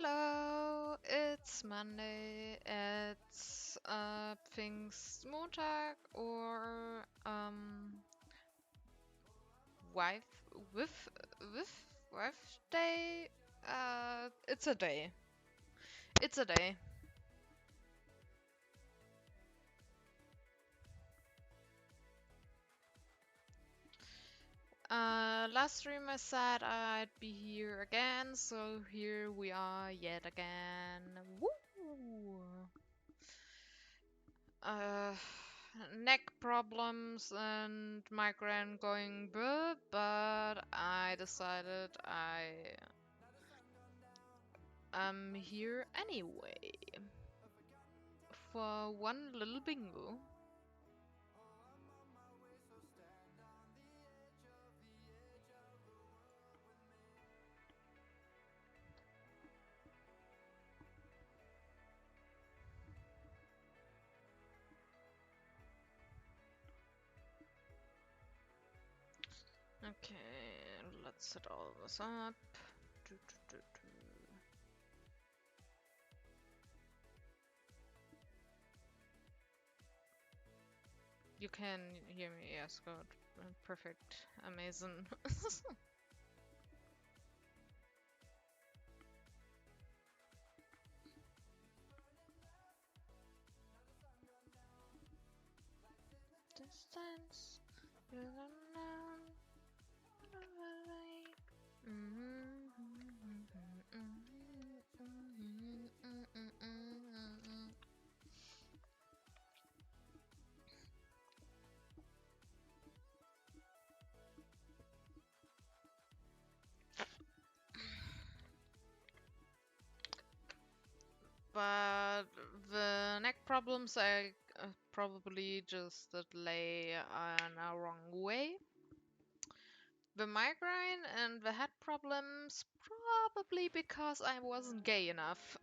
Hello, it's Monday. It's Pfingstmontag or wife wife day. It's a day. It's a day. Last stream I said I'd be here again, so here we are yet again. Woo! Uh, Neck problems and migraine going blah, but I decided I am here anyway for one little bingo. Okay, let's set all this up. Do, do, do, do. You can hear me, yes, good. Perfect, amazing. Distance, you don't know. But the neck problems I probably just lay in a wrong way. The migraine and the head problems probably because I wasn't gay enough.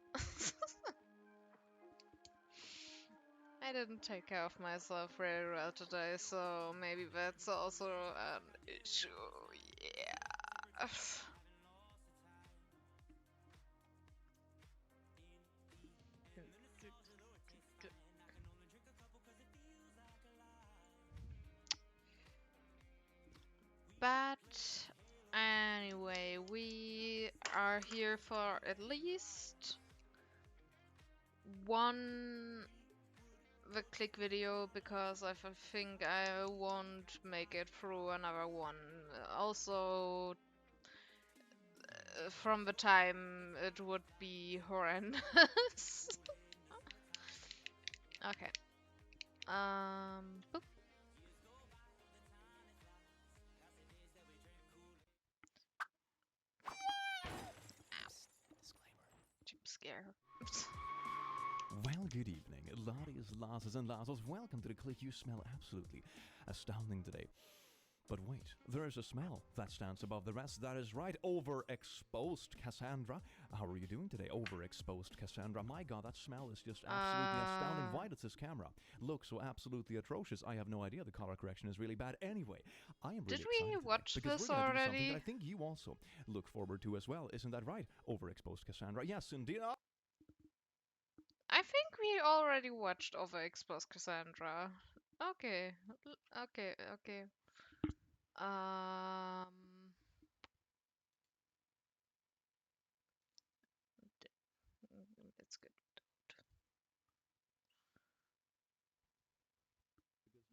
I didn't take care of myself very well today, so maybe that's also an issue. Yeah. But anyway, we are here for at least one TheClick video because I think I won't make it through another one. Also, from the time it would be horrendous. Okay. Boop. Jump scare. Well, good evening, laddies, lasses, and lasses. Welcome to TheClick. You smell absolutely astounding today. But wait, there is a smell that stands above the rest. That is right, overexposed Cassandra. How are you doing today, overexposed Cassandra? My god, that smell is just absolutely astounding. Why does this camera look so absolutely atrocious? I have no idea. The color correction is really bad. Anyway, I am really Did excited we today watch because this we're going to do something already? that I think you also look forward to as well. Isn't that right, overexposed Cassandra? Yes, indeed. I think we already watched Overexposed Cassandra. Okay. Okay, okay. It's good.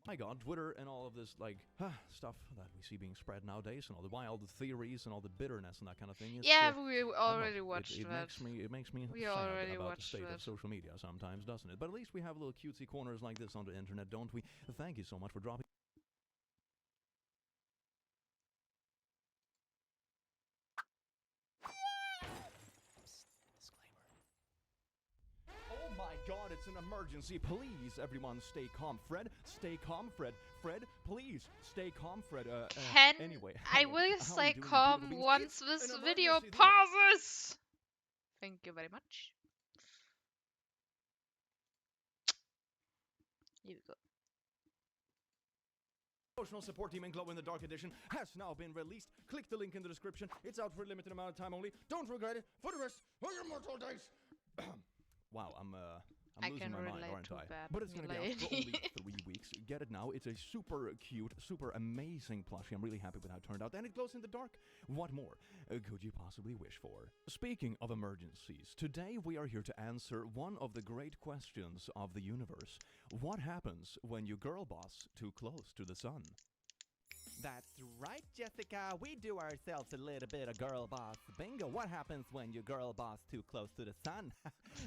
My god, Twitter and all of this, like, stuff that we see being spread nowadays, and all the wild theories and all the bitterness and that kind of thing. Yeah, we already watched that. It makes me We sad already about the watched state that. of social media sometimes, doesn't it? But at least we have little cutesy corners like this on the internet, don't we? Thank you so much for dropping. Oh my god, it's an emergency. Please, everyone, stay calm. Fred, stay calm. Fred, please, stay calm. Fred, anyway. I will How are stay you doing, calm beautiful beings? once It's this an video emergency. pauses! Thank you very much. Here we go. Emotional support team and Glow in the Dark edition has now been released. Click the link in the description. It's out for a limited amount of time only. Don't regret it for the rest of your mortal days. Wow, I'm losing my mind, aren't I? But it's gonna be out for only 3 weeks. Get it now. It's a super cute, super amazing plushie. I'm really happy with how it turned out, and it glows in the dark. What more could you possibly wish for? Speaking of emergencies, today we are here to answer one of the great questions of the universe. What happens when you girl boss too close to the sun? That's right, Jessica. We do ourselves a little bit of girl boss bingo. What happens when you girl boss too close to the sun?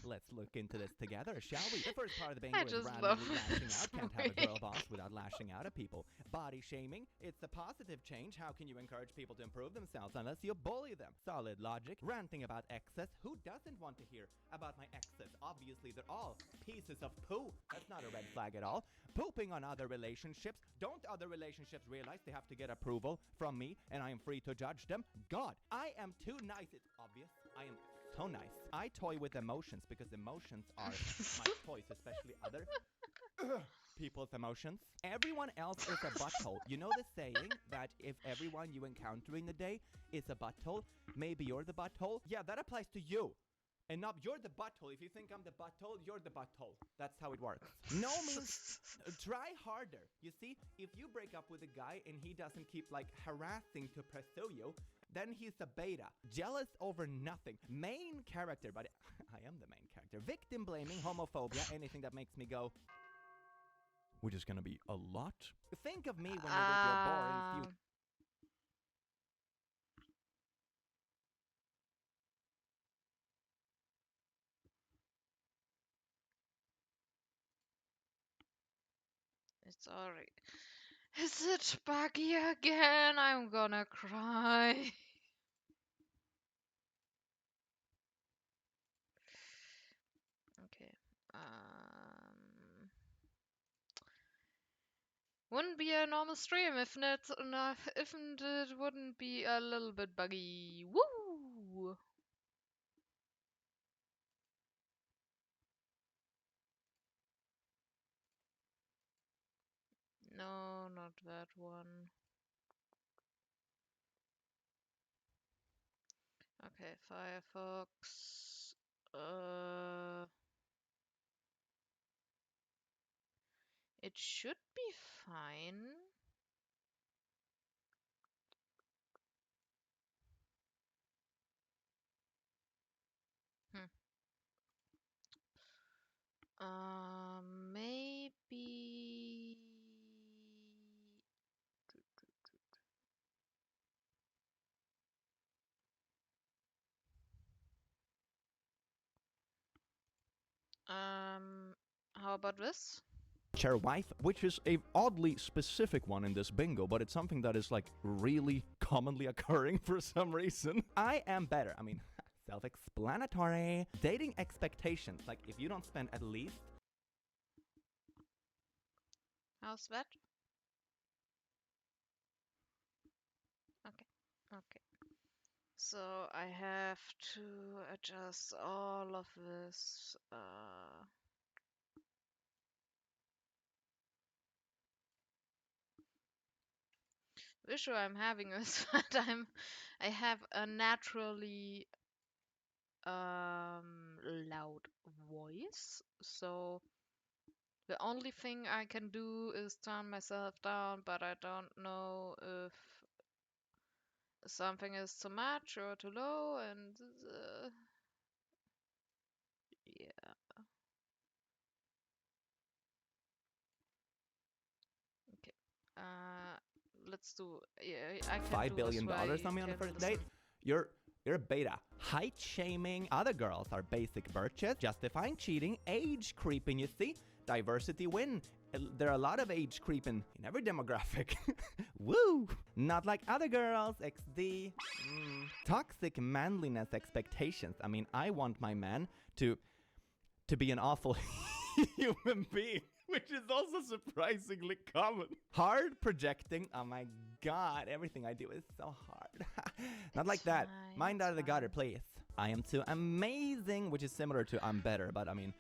Let's look into this together, shall we? The first part of the bingo is randomly lashing out. Can't have a girl boss without lashing out at people. Body shaming. It's a positive change. How can you encourage people to improve themselves unless you bully them? Solid logic. Ranting about exes. Who doesn't want to hear about my exes? Obviously, they're all pieces of poo. That's not a red flag at all. Pooping on other relationships. Don't other relationships realize they have to get approval from me and I am free to judge them? God, I am too nice. It's obvious. I am so nice. I toy with emotions because emotions are my toys, especially other people's emotions. Everyone else is a butthole. You know the saying that if everyone you encounter in the day is a butthole, maybe you're the butthole? Yeah, that applies to you. And not you're the butthole. If you think I'm the butthole, you're the butthole. That's how it works. No means try harder. You see, if you break up with a guy and he doesn't keep like harassing to pursue you, then he's a beta. Jealous over nothing. Main character, but I am the main character. Victim blaming, homophobia, anything that makes me go. Which is gonna be a lot. Think of me when you're with your boring future. Sorry. Is it buggy again? I'm gonna cry. Okay. Wouldn't be a normal stream if it wouldn't be a little bit buggy. Woo! No, not that one. Okay, Firefox. It should be fine. Maybe. How about this? Chair wife, which is a oddly specific one in this bingo, but it's something that is like really commonly occurring for some reason. I am better. I mean, self-explanatory. Dating expectations. Like if you don't spend at least. How's that? Okay. Okay. So I have to adjust all of this. The issue I'm having is that I have a naturally loud voice, so the only thing I can do is turn myself down, but I don't know if something is too much or too low, and yeah. Okay. Let's do. Yeah, I can $5 do billion this way. on me on the You can first date. listen. You're a beta. Height shaming other girls are basic birches. Justifying cheating. Age creeping, you see. Diversity win. There are a lot of age creeping in every demographic. Woo! Not like other girls. XD. Toxic manliness expectations. I mean, I want my man to be an awful human being, which is also surprisingly common. Hard projecting. Oh my god, everything I do is so hard. Not like that. Mind out of the gutter, please. I am too amazing, which is similar to I'm better, but I mean,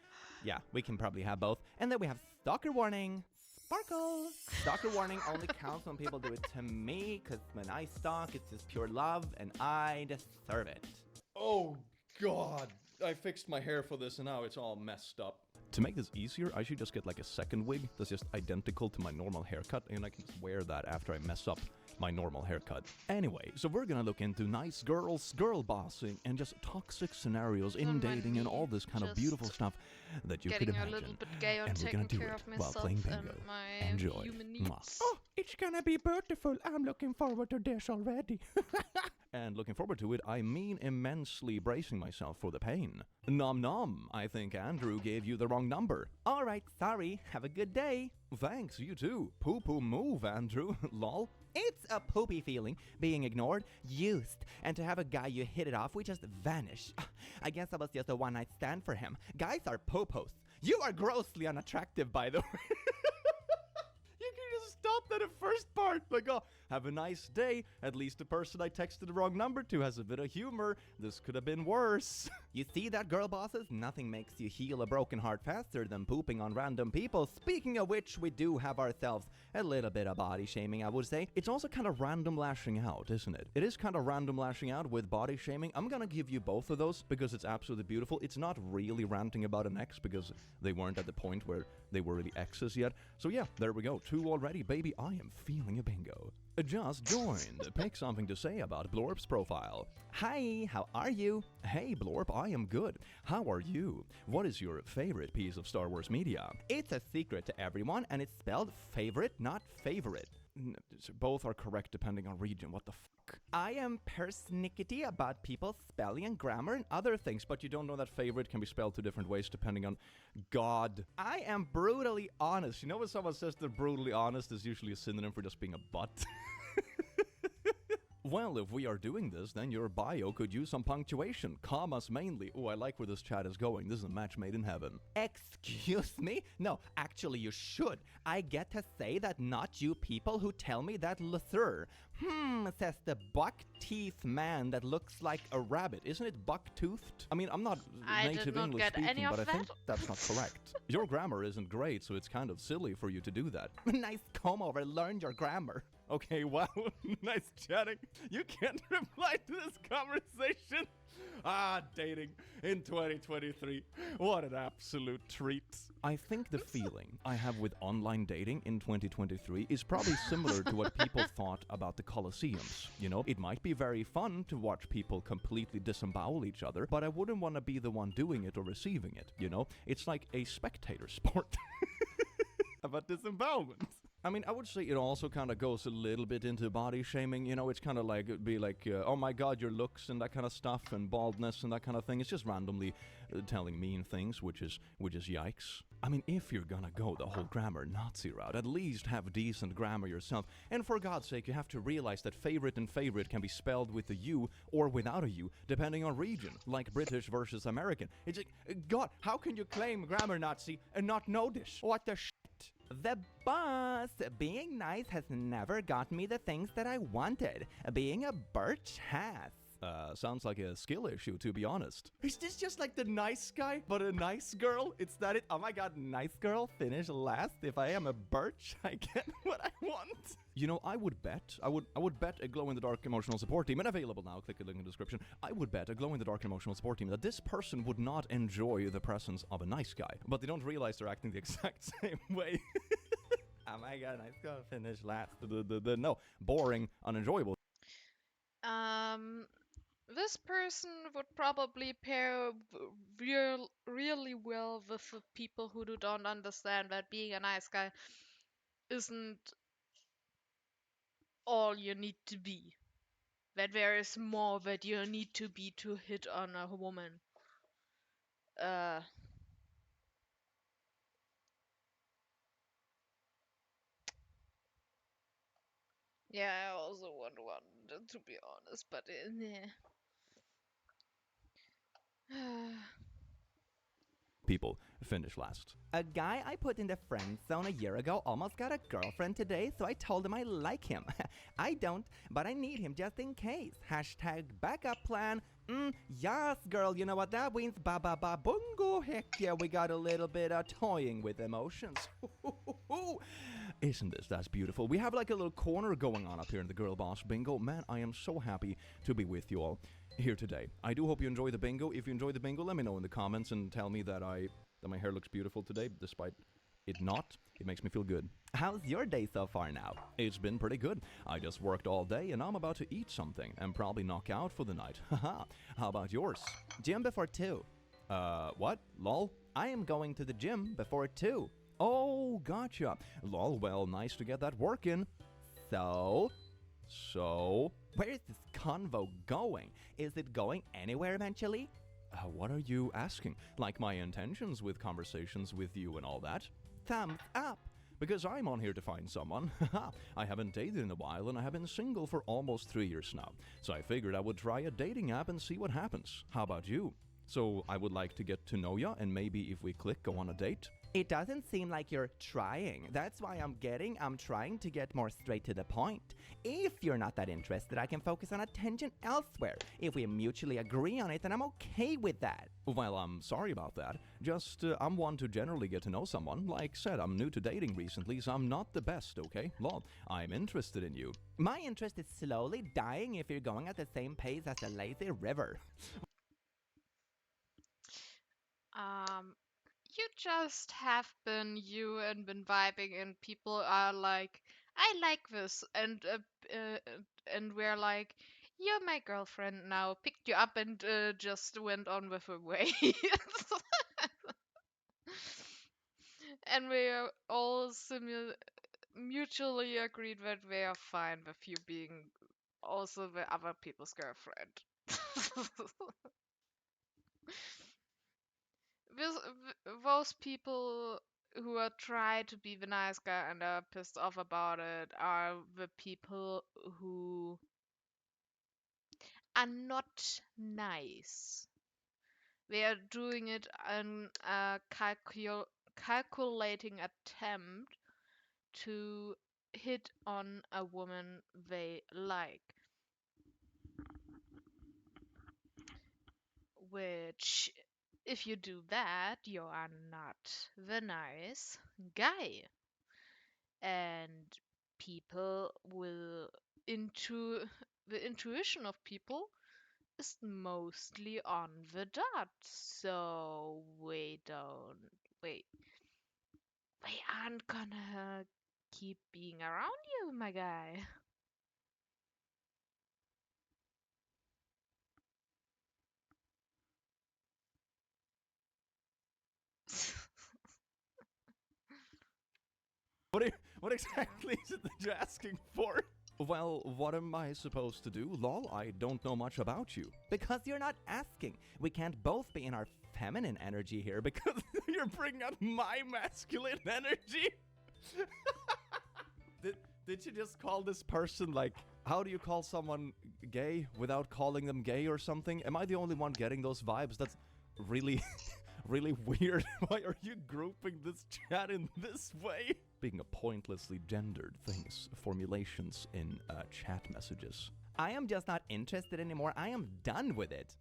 yeah, we can probably have both. And then we have stalker warning. Sparkle! Stalker warning only counts when people do it to me, because when I stalk, it's just pure love, and I deserve it. Oh, God. I fixed my hair for this and now it's all messed up. To make this easier, I should just get like a second wig that's just identical to my normal haircut, and I can just wear that after I mess up my normal haircut. Anyway, so we're gonna look into nice girls, girl bossing, and just toxic scenarios in dating and all this kind of beautiful stuff that you could Getting imagine. a little bit gay on And we're gonna taking do care it of while myself playing and bingo. my Enjoy. human Mwah. needs. Oh, it's gonna be beautiful. I'm looking forward to this already. And looking forward to it, I mean immensely bracing myself for the pain. Nom nom, I think Andrew gave you the wrong number. Alright, sorry. Have a good day. Thanks, you too. Poo-poo move, Andrew. Lol. It's a poopy feeling, being ignored, used, and to have a guy you hit it off with just vanish. I guess that was just a one-night stand for him. Guys are popos. You are grossly unattractive, by the way. You can just stop that at first part. Like, oh, have a nice day. At least the person I texted the wrong number to has a bit of humor. This could have been worse. You see that, girl bosses? Nothing makes you heal a broken heart faster than pooping on random people. Speaking of which, we do have ourselves a little bit of body shaming, I would say. It's also kind of random lashing out, isn't it? It is kind of random lashing out with body shaming. I'm gonna give you both of those because it's absolutely beautiful. It's not really ranting about an ex because they weren't at the point where they were really exes yet. So yeah, there we go. 2 already, baby. I am feeling a bingo. Just joined. Pick something to say about Blorp's profile. Hi, how are you? Hey Blorp, I am good. How are you? What is your favorite piece of Star Wars media? It's a secret to everyone, and it's spelled favorite, not favorite. Both are correct depending on region. What the fuck? I am persnickety about people's spelling and grammar and other things, But you don't know that favorite can be spelled 2 different ways depending on God. I am brutally honest. You know when someone says they're brutally honest is usually a synonym for just being a butt? Well, if we are doing this, then your bio could use some punctuation. Commas mainly. Oh, I like where this chat is going. This is a match made in heaven. Excuse me? No, actually you should. I get to say that, not you people who tell me that Luther. Says the buck-teeth man that looks like a rabbit. Isn't it buck-toothed? I mean, I'm not I did native not English get speaking, any of but I think that. that's not correct. Your grammar isn't great, so it's kind of silly for you to do that. Nice comb over, learn your grammar. Okay, wow, nice chatting. You can't reply to this conversation. Dating in 2023. What an absolute treat. I think the feeling I have with online dating in 2023 is probably similar to what people thought about the Colosseums. You know, it might be very fun to watch people completely disembowel each other, but I wouldn't want to be the one doing it or receiving it, you know? It's like a spectator sport. About disembowelment. I mean, I would say it also kind of goes a little bit into body shaming. You know, it's kind of like, it'd be like, oh my god, your looks and that kind of stuff, and baldness and that kind of thing. It's just randomly telling mean things, which is yikes. I mean, if you're gonna go the whole grammar Nazi route, at least have decent grammar yourself. And for God's sake, you have to realize that favorite and favorite can be spelled with a U or without a U, depending on region, like British versus American. It's like, God, how can you claim grammar Nazi and not know this? What the shit? The boss. Being nice has never got me the things that I wanted. Being a birch has. Sounds like a skill issue, to be honest. Is this just like the nice guy, but a nice girl? It's that it? Oh my god, nice girl, finish last. If I am a birch, I get what I want. You know, I would bet a glow-in-the-dark emotional support team, and available now, click the link in the description. I would bet a glow-in-the-dark emotional support team that this person would not enjoy the presence of a nice guy, but they don't realize they're acting the exact same way. Oh my god, nice girl, finish last. No, boring, unenjoyable. This person would probably pair really well with the people who don't understand that being a nice guy isn't all you need to be. That there is more that you need to be to hit on a woman. Yeah, I also want one, to be honest, but People finish last. A guy I put in the friend zone a year ago almost got a girlfriend today, so I told him I like him. I don't, but I need him just in case. Hashtag backup plan. Yes, girl, you know what that means? Ba ba ba bungo. Heck yeah, we got a little bit of toying with emotions. Isn't this that's beautiful? We have like a little corner going on up here in the Girl Boss Bingo. Man, I am so happy to be with you all here today. I do hope you enjoy the bingo. If you enjoy the bingo, let me know in the comments and tell me that my hair looks beautiful today, despite it not. It makes me feel good. How's your day so far now? It's been pretty good. I just worked all day and I'm about to eat something and probably knock out for the night. Haha. How about yours? Gym before 2. What? Lol? I am going to the gym before 2. Oh, gotcha. Lol, well, nice to get that work in. So, So, where is this convo going? Is it going anywhere eventually? what are you asking? Like my intentions with conversations with you and all that? Thumbs up. Because I'm on here to find someone. I haven't dated in a while and I have been single for almost 3 years now. So I figured I would try a dating app and see what happens. How about you? So I would like to get to know ya and maybe if we click, go on a date. It doesn't seem like you're trying. That's why I'm trying to get more straight to the point. If you're not that interested, I can focus on attention elsewhere. If we mutually agree on it, then I'm okay with that. Well, I'm sorry about that. Just, I'm one to generally get to know someone. Like said, I'm new to dating recently, so I'm not the best, okay? Lol, I'm interested in you. My interest is slowly dying if you're going at the same pace as a lazy river. Um, you just have been you and been vibing, and people are like, I like this, and we're like, you're my girlfriend now. Picked you up and just went on with her way. And we are all mutually agreed that we are fine with you being also the other people's girlfriend. Those people who are try to be the nice guy and are pissed off about it are the people who are not nice. They are doing it in a calculating attempt to hit on a woman they like. Which, if you do that, you are not the nice guy. And people will into the intuition of people is mostly on the dot. So wait they aren't gonna keep being around you, my guy. What exactly is it that you're asking for? Well, what am I supposed to do? Lol, I don't know much about you. Because you're not asking. We can't both be in our feminine energy here because You're bringing out my masculine energy? did you just call this person like, how do you call someone gay without calling them gay or something? Am I the only one getting those vibes? That's really, really weird. Why are you grouping this chat in this way? Speaking of pointlessly gendered things, formulations in chat messages. I am just not interested anymore. I am done with it.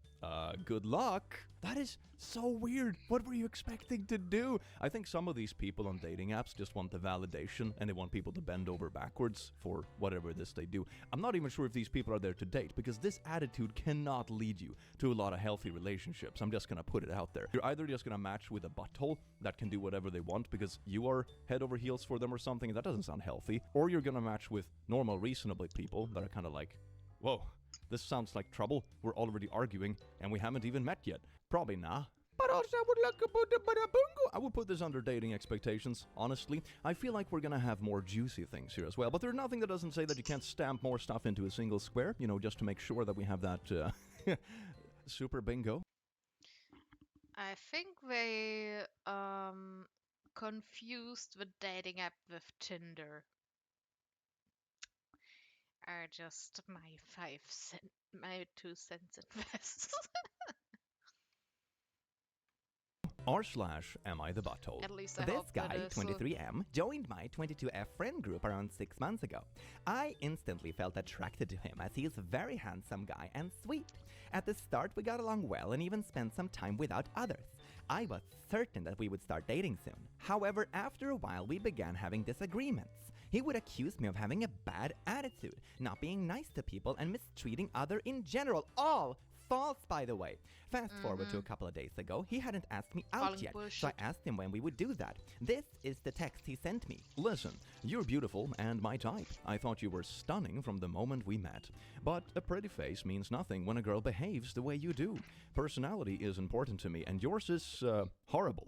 Good luck. That is so weird. What were you expecting to do? I think some of these people on dating apps just want the validation and they want people to bend over backwards for whatever this they do. I'm not even sure if these people are there to date because this attitude cannot lead you to a lot of healthy relationships. I'm just gonna put it out there. You're either just gonna match with a butthole that can do whatever they want because you are head over heels for them or something. That doesn't sound healthy. Or you're gonna match with normal, reasonable people that are kind of like, whoa, this sounds like trouble. We're already arguing, and we haven't even met yet. Probably nah. But also, I would like to put the bungo. I would put this under dating expectations, honestly. I feel like we're gonna have more juicy things here as well. But there's nothing that doesn't say that you can't stamp more stuff into a single square, you know, just to make sure that we have that super bingo. I think they confused the dating app with Tinder. Are just my 2 cents invest. r slash am I the butthole. At least I This hope that guy, is. 23M, joined my 22F friend group around 6 months ago. I instantly felt attracted to him as he is a very handsome guy and sweet. At the start, we got along well and even spent some time without others. I was certain that we would start dating soon. However, after a while, we began having disagreements. He would accuse me of having a bad attitude, not being nice to people, and mistreating others in general. All false, by the way. Fast forward to a couple of days ago, he hadn't asked me out Calling yet, so I bullshit. asked him when we would do that. This is the text he sent me. Listen, you're beautiful and my type. I thought you were stunning from the moment we met. But a pretty face means nothing when a girl behaves the way you do. Personality is important to me, and yours is, horrible.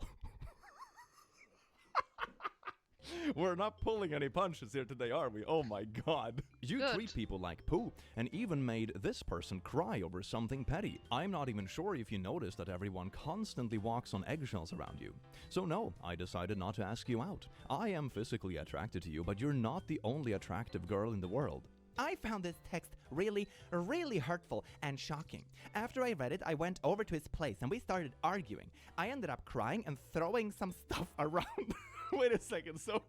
We're not pulling any punches here today, are we? Oh my god. You Good. treat people like poo, and even made this person cry over something petty. I'm not even sure if you notice that everyone constantly walks on eggshells around you. So no, I decided not to ask you out. I am physically attracted to you, but you're not the only attractive girl in the world. I found this text really, really hurtful and shocking. After I read it, I went over to his place and we started arguing. I ended up crying and throwing some stuff around. Wait a second, so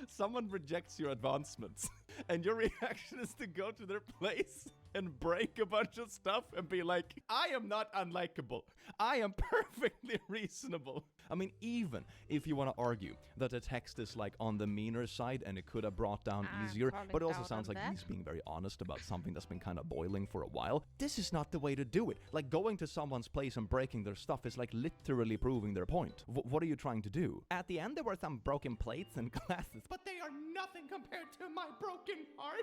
someone rejects your advancements, and your reaction is to go to their place and break a bunch of stuff and be like, I am not unlikable. I am perfectly reasonable. I mean, even if you want to argue that the text is like on the meaner side and it could have brought down I'm easier, calling but it also out sounds on like that. he's being very honest about something that's been kind of boiling for a while. This is not the way to do it. Like going to someone's place and breaking their stuff is like literally proving their point. What are you trying to do? At the end, there were some broken plates and glasses, but they are nothing compared to my broken heart.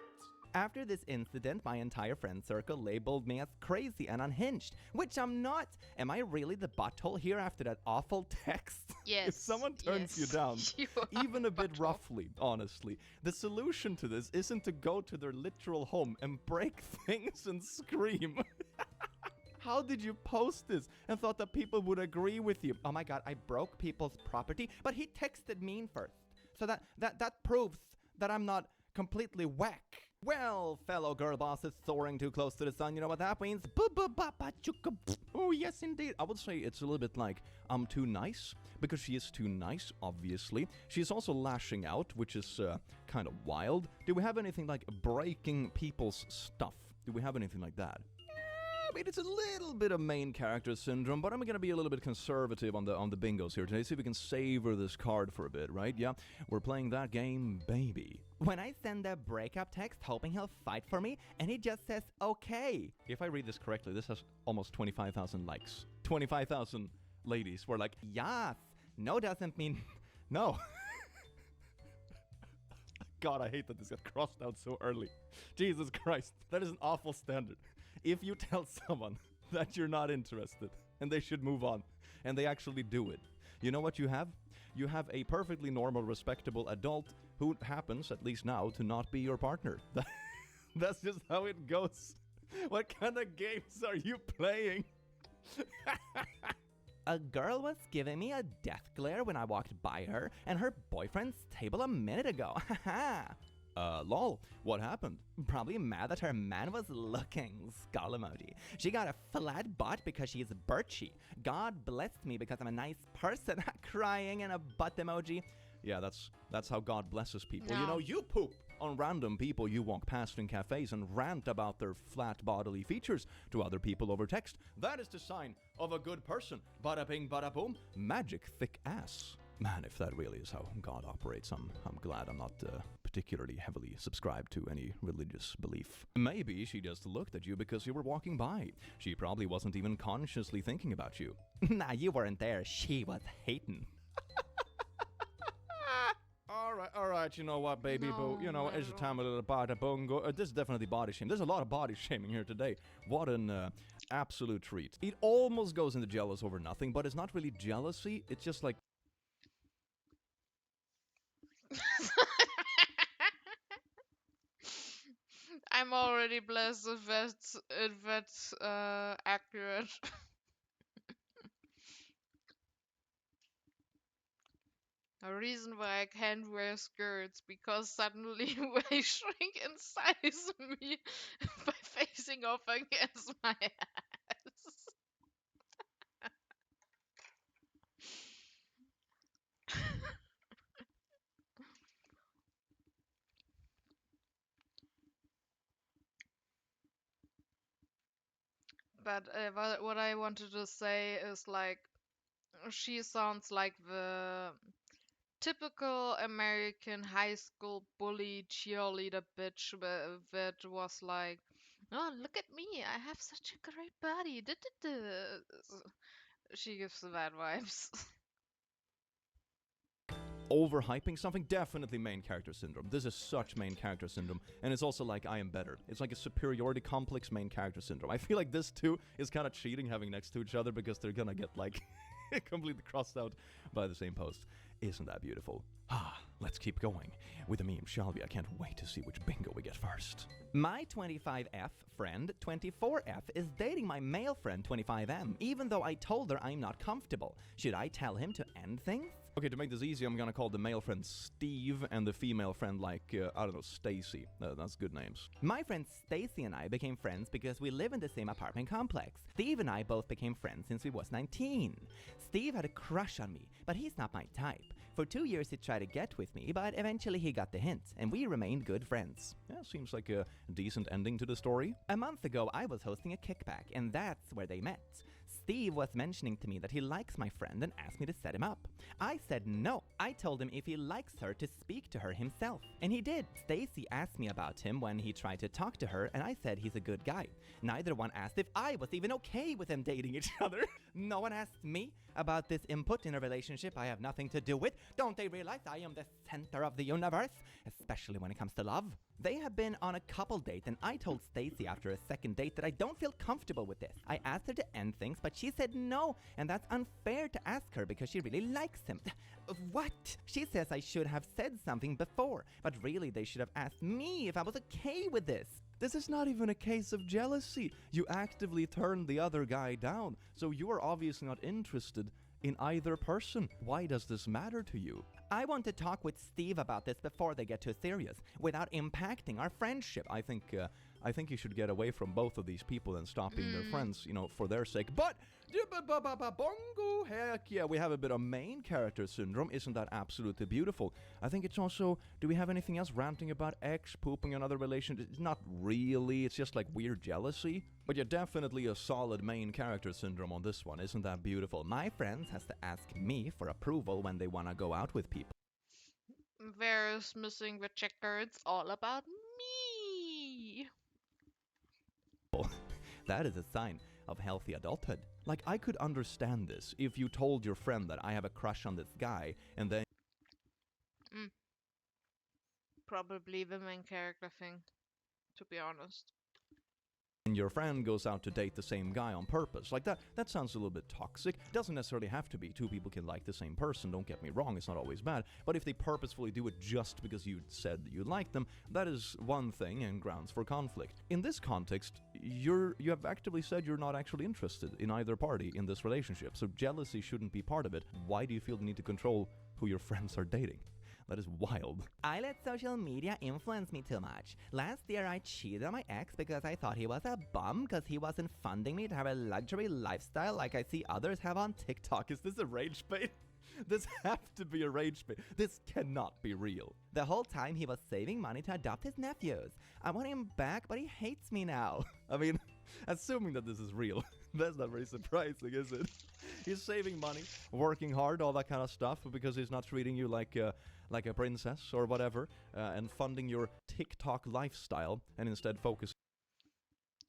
After this incident, my entire friend circle labeled me as crazy and unhinged, which I'm not. Am I really the butthole here after that awful text? Yes. If someone turns you yes. down, You are even a bit butthole. roughly, honestly, the solution to this isn't to go to their literal home and break things and scream. How did you post this and thought that people would agree with you? Oh my god, I broke people's property, but he texted me first. So that proves that I'm not completely whack. Well, fellow girl bosses soaring too close to the sun, you know what that means? Oh, yes, indeed. I would say it's a little bit like, I'm too nice, because she is too nice, obviously. She's also lashing out, which is kind of wild. Do we have anything like breaking people's stuff? Do we have anything like that? I mean, it's a little bit of main character syndrome, but I'm going to be a little bit conservative on the bingos here today. See if we can savor this card for a bit, right? Yeah, we're playing that game, baby. When I send a breakup text hoping he'll fight for me, and he just says, okay. If I read this correctly, this has almost 25,000 likes. 25,000 ladies were like, Yes. No doesn't mean no. God, I hate that this got crossed out so early. Jesus Christ, that is an awful standard. If you tell someone that you're not interested and they should move on, and they actually do it, you know what you have? You have a perfectly normal, respectable adult who happens, at least now, to not be your partner. That's just how it goes. What kind of games are you playing? a girl was giving me a death glare when I walked by her and her boyfriend's table a minute ago. Haha. Lol, what happened? Probably mad that her man was looking. Skull emoji. She got a flat butt because she's birchy. God blessed me because I'm a nice person. Crying and a butt emoji. Yeah, that's how God blesses people. You No. know, you poop on random people you walk past in cafes and rant about their flat bodily features to other people over text. That is the sign of a good person. Bada bing, bada boom. Magic thick ass. Man, if that really is how God operates, I'm glad I'm not particularly heavily subscribed to any religious belief. Maybe she just looked at you because you were walking by. She probably wasn't even consciously thinking about you. Nah, you weren't there. She was hating. All right, you know what, baby boo, you know, No, it's a no. time a little bada bungo. This is definitely body shame. There's a lot of body shaming here today. What an absolute treat. It almost goes into jealous over nothing, but it's not really jealousy. It's just like, I'm already blessed if that's accurate. A reason why I can't wear skirts because suddenly they shrink in size me by facing off against my ass. But what I wanted to say is like she sounds like the typical American high school bully cheerleader bitch that was like, "Oh, look at me! I have such a great body." Duh, duh, duh." She gives the bad vibes. Overhyping something, definitely main character syndrome. This is such main character syndrome, and it's also like I am better. It's like a superiority complex main character syndrome. I feel like this too is kind of cheating having next to each other because they're gonna get like completely crossed out by the same post. Isn't that beautiful? Let's keep going with the meme, shall we? I can't wait to see which bingo we get first. My 25F friend 24F is dating my male friend 25M, even though I told her I'm not comfortable. Should I tell him to end things? Okay, to make this easy, I'm gonna call the male friend Steve and the female friend like, I don't know, Stacy. That's good names. My friend Stacy and I became friends because we live in the same apartment complex. Steve and I both became friends since we was 19. Steve had a crush on me, but he's not my type. For 2 years he tried to get with me, but eventually he got the hint, and we remained good friends. Yeah, seems like a decent ending to the story. A month ago I was hosting a kickback, and that's where they met. Steve was mentioning to me that he likes my friend and asked me to set him up. I said no. I told him if he likes her to speak to her himself. And he did. Stacy asked me about him when he tried to talk to her, and I said he's a good guy. Neither one asked if I was even okay with them dating each other. No one asked me about this input in a relationship I have nothing to do with. Don't they realize I am the center of the universe? Especially when it comes to love. They have been on a couple date, and I told Stacy after a second date that I don't feel comfortable with this. I asked her to end things, but she said no, and that's unfair to ask her because she really likes him. What? She says I should have said something before, but really they should have asked me if I was okay with this. This is not even a case of jealousy. You actively turned the other guy down, so you are obviously not interested in either person. Why does this matter to you? I want to talk with Steve about this before they get too serious, without impacting our friendship. I think you should get away from both of these people and stop being their friends, for their sake. But bongo, heck yeah, we have a bit of main character syndrome. Isn't that absolutely beautiful? I think it's also, do we have anything else ranting about ex pooping another relationship? It's not really, it's just like weird jealousy. But yeah, definitely a solid main character syndrome on this one. Isn't that beautiful? My friends has to ask me for approval when they want to go out with people. There's missing the checker. It's all about me. That is a sign of healthy adulthood. Like, I could understand this if you told your friend that I have a crush on this guy, and then Probably the main character thing, to be honest. your friend goes out to date the same guy on purpose. Like, that sounds a little bit toxic. Doesn't necessarily have to be. Two people can like the same person, don't get me wrong, it's not always bad. But if they purposefully do it just because you said that you like them, that is one thing and grounds for conflict. In this context, you have actively said you're not actually interested in either party in this relationship, so jealousy shouldn't be part of it. Why do you feel the need to control who your friends are dating? That is wild. I let social media influence me too much. Last year I cheated on my ex because I thought he was a bum because he wasn't funding me to have a luxury lifestyle like I see others have on TikTok. Is this a rage bait? This have to be a rage bait. This cannot be real. The whole time he was saving money to adopt his nephews. I want him back, but he hates me now. I mean, assuming that this is real, that's not very surprising, is it? He's saving money, working hard, all that kind of stuff, because he's not treating you like a princess or whatever, and funding your TikTok lifestyle, and instead focusing.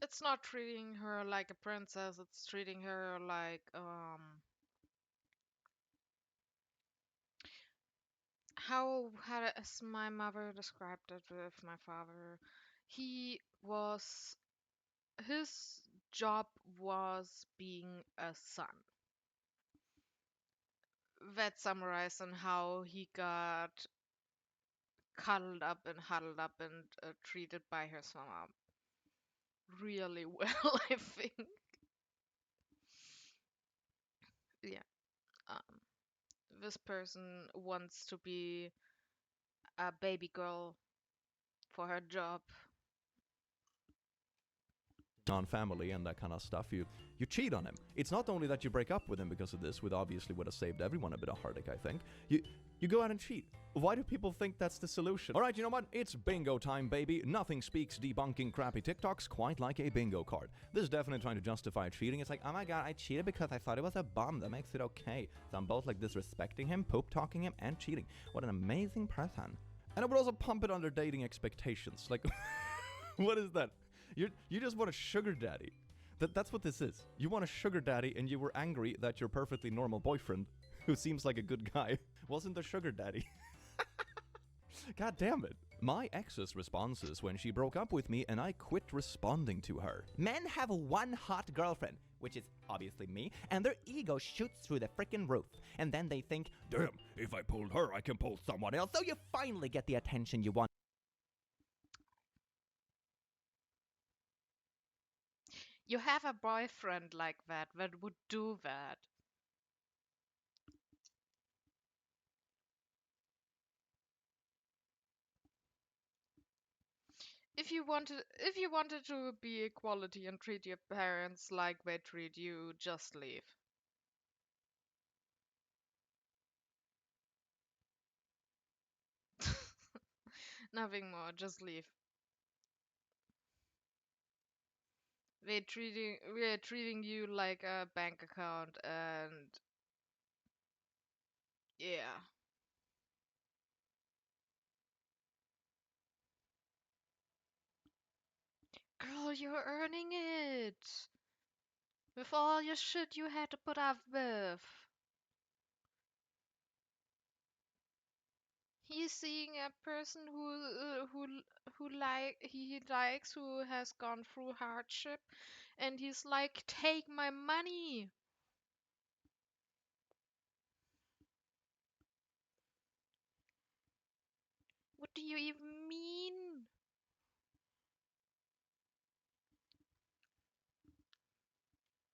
It's not treating her like a princess, it's treating her like, how had as my mother described it with my father. He was, his job was being a son. That summarized on how he got cuddled up and huddled up and treated by his mom really well, I think. Yeah. Um, this person wants to be a baby girl for her job. On family and that kind of stuff, you cheat on him. It's not only that you break up with him because of this, which obviously would have saved everyone a bit of heartache, I think. You go out and cheat. Why do people think that's the solution? Alright, you know what? It's bingo time, baby. Nothing speaks debunking crappy TikToks quite like a bingo card. This is definitely trying to justify cheating. It's like, oh my god, I cheated because I thought it was a bomb. That makes it okay. So I'm both like disrespecting him, poop talking him, and cheating. What an amazing person. And I would also pump it under dating expectations. Like, what is that? You just want a sugar daddy. That's what this is. You want a sugar daddy and you were angry that your perfectly normal boyfriend, who seems like a good guy, wasn't the sugar daddy. God damn it. My ex's responses when she broke up with me and I quit responding to her. Men have one hot girlfriend, which is obviously me, and their ego shoots through the freaking roof. And then they think, damn, if I pulled her, I can pull someone else. So you finally get the attention you want. You have a boyfriend like that would do that. If you wanted to be equality and treat your parents like they treat you, just leave. Nothing more, just leave. We're treating you like a bank account, and yeah. Girl, you're earning it. With all your shit you had to put up with. He's seeing a person he likes, who has gone through hardship, and he's like, take my money. What do you even mean?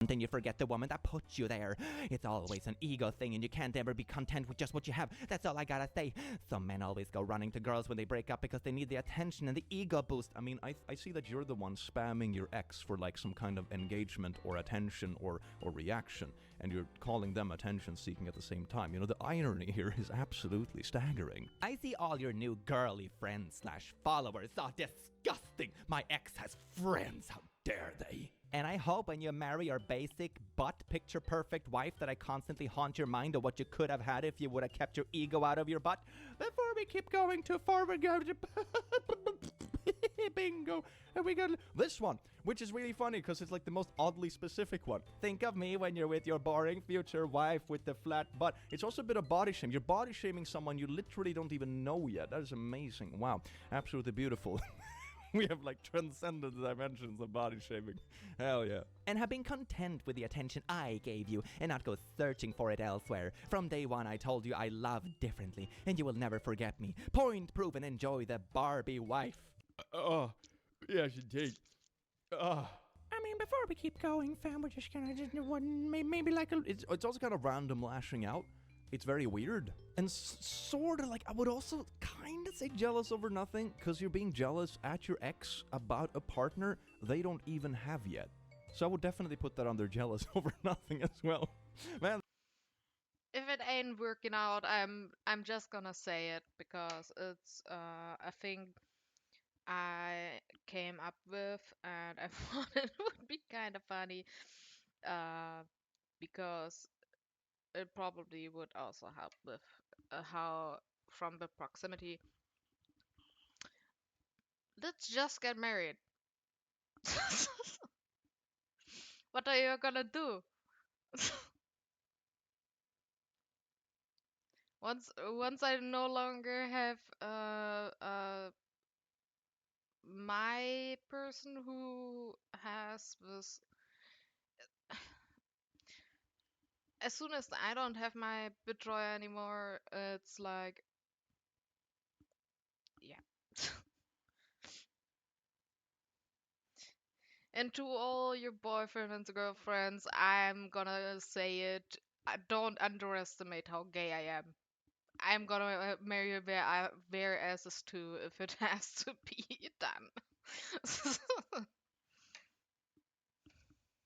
Then you forget the woman that put you there. It's always an ego thing, and you can't ever be content with just what you have. That's all I gotta say. Some men always go running to girls when they break up because they need the attention and the ego boost. I mean, I see that you're the one spamming your ex for like some kind of engagement or attention or reaction, and you're calling them attention seeking at the same time. You know, the irony here is absolutely staggering. I see all your new girly friends / followers. Oh, disgusting. My ex has friends. How dare they? And I hope when you marry your basic, butt picture perfect wife that I constantly haunt your mind of what you could have had if you would have kept your ego out of your butt. Before we keep going too far, we're going to bingo. And we got This one, which is really funny because it's like the most oddly specific one. think of me when you're with your boring future wife with the flat butt. It's also a bit of body shame. You're body shaming someone you literally don't even know yet. That is amazing. Wow. Absolutely beautiful. We have like transcended the dimensions of body shaming. Hell yeah. And have been content with the attention I gave you and not go searching for it elsewhere. From day one I told you I love differently and you will never forget me. Point proven, enjoy the Barbie wife. Oh, yeah, she did. Oh. I mean, before we keep going, fam, we're just gonna maybe like a... It's also kind of random lashing out. It's very weird. And sort of like, I would also kind of say jealous over nothing, because you're being jealous at your ex about a partner they don't even have yet. So I would definitely put that under jealous over nothing as well. Man. If it ain't working out, I'm just gonna say it because it's a thing I came up with, and I thought it would be kind of funny, uh, because it probably would also help with how, from the proximity. Let's just get married. What are you gonna do? Once I no longer have my person who has this, as soon as I don't have my betrayal anymore, it's like, yeah. And to all your boyfriend and girlfriends, I'm gonna say it. Don't underestimate how gay I am. I'm gonna marry their asses too if it has to be done.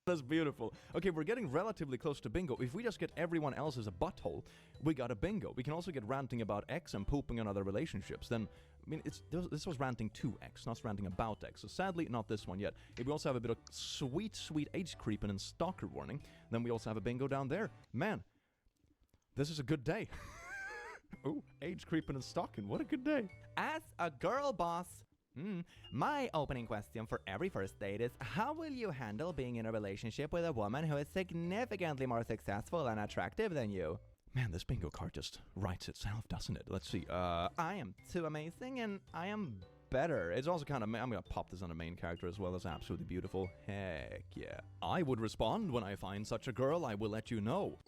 That's beautiful. Okay, we're getting relatively close to bingo. If we just get everyone else as a butthole, we got a bingo. We can also get ranting about X and pooping on other relationships. Then, I mean, this was ranting to X, not ranting about X. So sadly, not this one yet. If we also have a bit of sweet, sweet age creeping and stalker warning, then we also have a bingo down there. Man, this is a good day. Ooh, age creeping and stalking. What a good day. As a girl boss, my opening question for every first date is, how will you handle being in a relationship with a woman who is significantly more successful and attractive than you? Man, this bingo card just writes itself, doesn't it? Let's see. I am too amazing and I am better. It's also kind of, I'm gonna pop this on the main character as well. As absolutely beautiful. Heck yeah. I would respond when I find such a girl. I will let you know.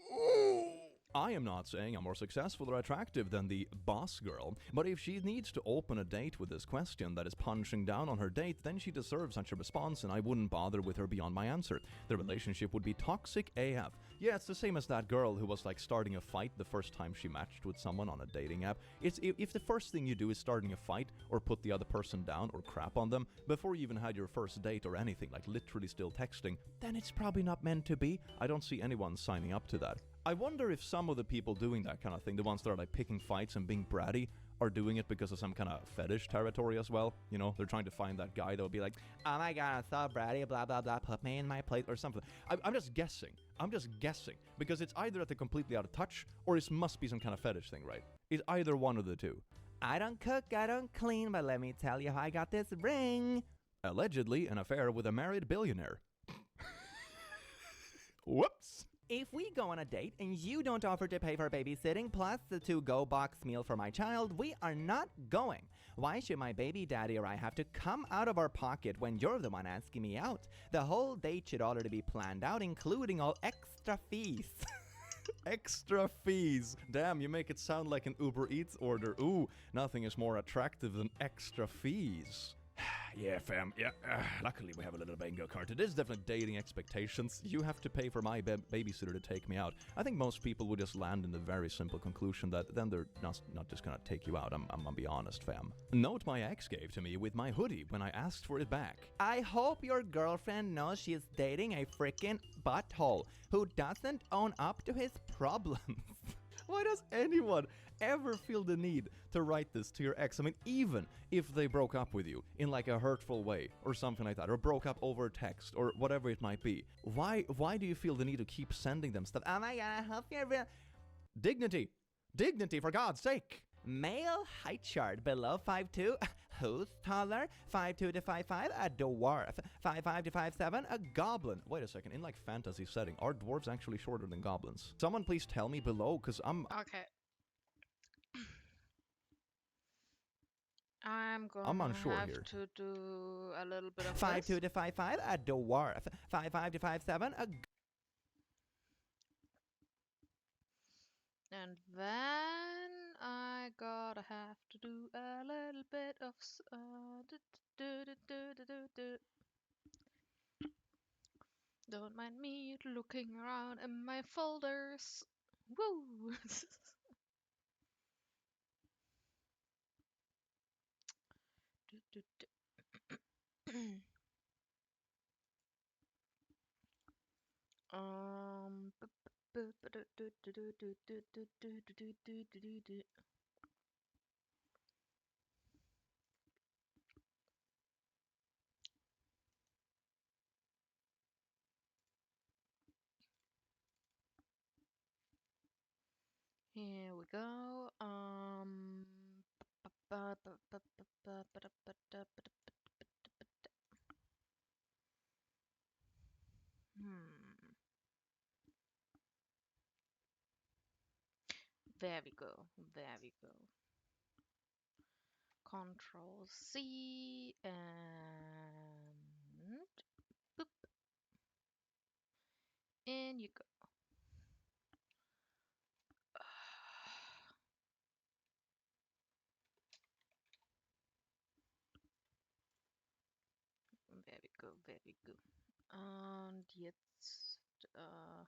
I am not saying I'm more successful or attractive than the boss girl, but if she needs to open a date with this question that is punching down on her date, then she deserves such a response, and I wouldn't bother with her beyond my answer. The relationship would be toxic AF. Yeah, it's the same as that girl who was like starting a fight the first time she matched with someone on a dating app. It's if the first thing you do is starting a fight or put the other person down or crap on them before you even had your first date or anything, like literally still texting, then it's probably not meant to be. I don't see anyone signing up to that. I wonder if some of the people doing that kind of thing, the ones that are like picking fights and being bratty, are doing it because of some kind of fetish territory as well. You know, they're trying to find that guy that will be like, oh my god, I'm so bratty, blah blah blah, put me in my place or something. I'm just guessing. I'm just guessing. Because it's either that they're completely out of touch, or it must be some kind of fetish thing, right? It's either one of the two. I don't cook, I don't clean, but let me tell you how I got this ring. Allegedly an affair with a married billionaire. Whoops. If we go on a date and you don't offer to pay for babysitting plus the to-go box meal for my child, we are not going. Why should my baby daddy or I have to come out of our pocket when you're the one asking me out? The whole date should already be planned out, including all extra fees. Extra fees. Damn, you make it sound like an Uber Eats order. Ooh, nothing is more attractive than extra fees. Yeah, fam. Yeah, luckily we have a little bingo card. It is definitely dating expectations. You have to pay for my babysitter to take me out. I think most people would just land in the very simple conclusion that then they're not just gonna take you out. I'm gonna be honest, fam. Note my ex gave to me with my hoodie when I asked for it back. I hope your girlfriend knows she is dating a freaking butthole who doesn't own up to his problems. Why does anyone ever feel the need to write this to your ex? I mean, even if they broke up with you in like a hurtful way or something like that, or broke up over text or whatever it might be, why do you feel the need to keep sending them stuff? Oh my god, I hope you're real. Dignity, for God's sake. Male height chart below 5'2", who's taller? 5'2" to 5'5", a dwarf. 5'5" to 5'7", a goblin. Wait a second, in like fantasy setting, are dwarves actually shorter than goblins? Someone please tell me below, because I'm... Okay. I'm unsure have here. to do a little bit of 5'2" this. to 5'5", a dwarf. 5'5" to 5'7", a And then I gotta have to do a little bit of Don't mind me looking around in my folders. Woo! um. Here we go. There we go. There we go. Control C and boop. In you go. Very good, very good. Und jetzt bei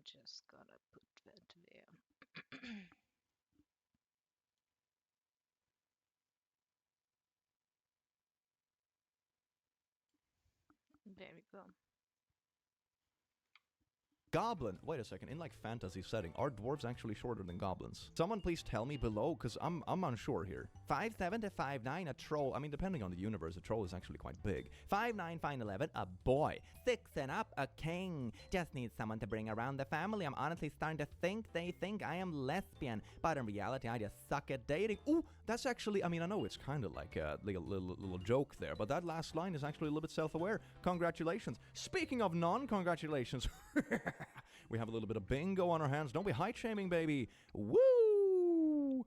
just gonna put that there. There we go. Goblin. Wait a second. In like fantasy setting, are dwarves actually shorter than goblins? Someone please tell me below, because I'm unsure here. 5'7" to 5'9", a troll. I mean, depending on the universe, a troll is actually quite big. 5'9", 5'11", a boy. 6 and up, a king. Just need someone to bring around the family. I'm honestly starting to think they think I am lesbian, but in reality, I just suck at dating. Ooh, that's actually, I mean, I know it's kind of like a little joke there, but that last line is actually a little bit self-aware. Congratulations. Speaking of non-congratulations, we have a little bit of bingo on our hands. Don't be height-shaming, baby. Woo!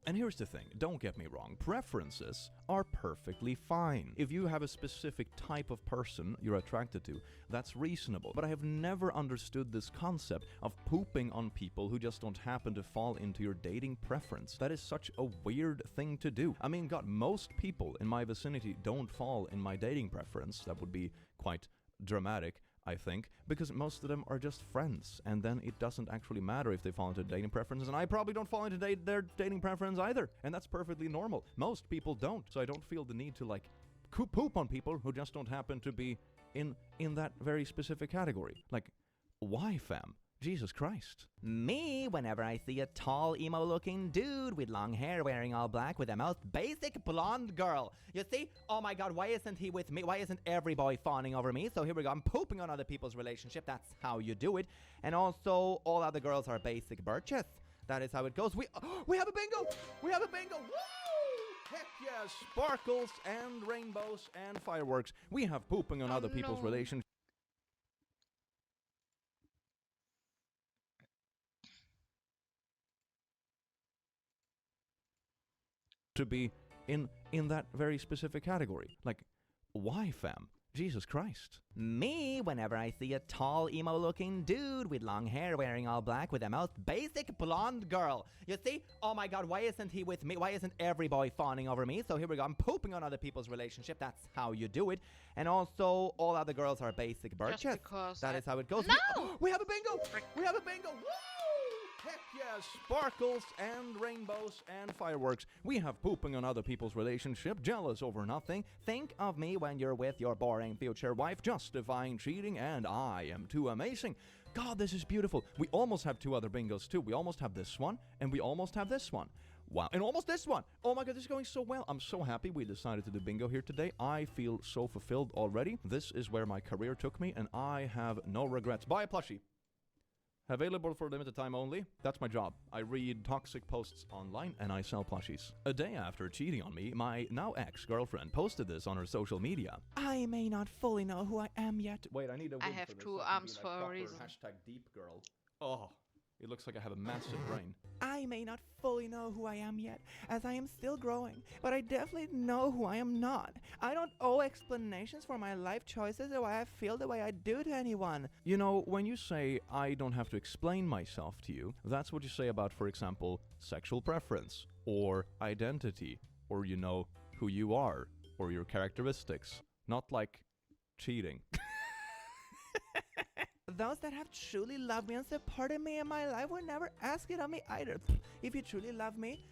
And here's the thing. Don't get me wrong. Preferences are perfectly fine. If you have a specific type of person you're attracted to, that's reasonable. But I have never understood this concept of pooping on people who just don't happen to fall into your dating preference. That is such a weird thing to do. I mean, God, most people in my vicinity don't fall in my dating preference. That would be quite dramatic, I think, because most of them are just friends, and then it doesn't actually matter if they fall into dating preferences, and I probably don't fall into their dating preference either, and that's perfectly normal. Most people don't, so I don't feel the need to, like, poop on people who just don't happen to be in that very specific category. Like, why, fam? Jesus Christ. Me, whenever I see a tall, emo-looking dude with long hair wearing all black with the most basic blonde girl. You see? Oh my god, why isn't he with me? Why isn't every boy fawning over me? So here we go. I'm pooping on other people's relationship. That's how you do it. And also, all other girls are basic birches. That is how it goes. We have a bingo! We have a bingo! Woo! Heck yes! Sparkles and rainbows and fireworks. We have pooping on other people's relationships. To be in that very specific category. Like, why, fam? Jesus Christ. Me, whenever I see a tall, emo-looking dude with long hair wearing all black with the most basic blonde girl. You see? Oh my god, why isn't he with me? Why isn't every boy fawning over me? So here we go. I'm pooping on other people's relationship. That's how you do it. And also, all other girls are basic birches. Just because That is how it goes. No! We have a bingo! We have a bingo! Woo! Heck yes! Sparkles and rainbows and fireworks. We have pooping on other people's relationship, jealous over nothing. Think of me when you're with your boring future wife, justifying cheating, and I am too amazing. God, this is beautiful. We almost have two other bingos too. We almost have this one, and we almost have this one. Wow, and almost this one. Oh my god, this is going so well. I'm so happy we decided to do bingo here today. I feel so fulfilled already. This is where my career took me, and I have no regrets. Buy a plushie. Available for a limited time only. That's my job. I read toxic posts online and I sell plushies. A day after cheating on me, my now ex-girlfriend posted this on her social media. I may not fully know who I am yet. Wait, I need a wig I have for this. two I can be arms like for a proper reason. Hashtag deep girl. Oh, it looks like I have a massive brain. I may not fully know who I am yet, as I am still growing, but I definitely know who I am not. I don't owe explanations for my life choices or why I feel the way I do to anyone. You know, when you say, I don't have to explain myself to you, that's what you say about, for example, sexual preference, or identity, or, you know, who you are, or your characteristics. Not like cheating. Those that have truly loved me and supported me in my life would never ask it of me either. If you truly love me,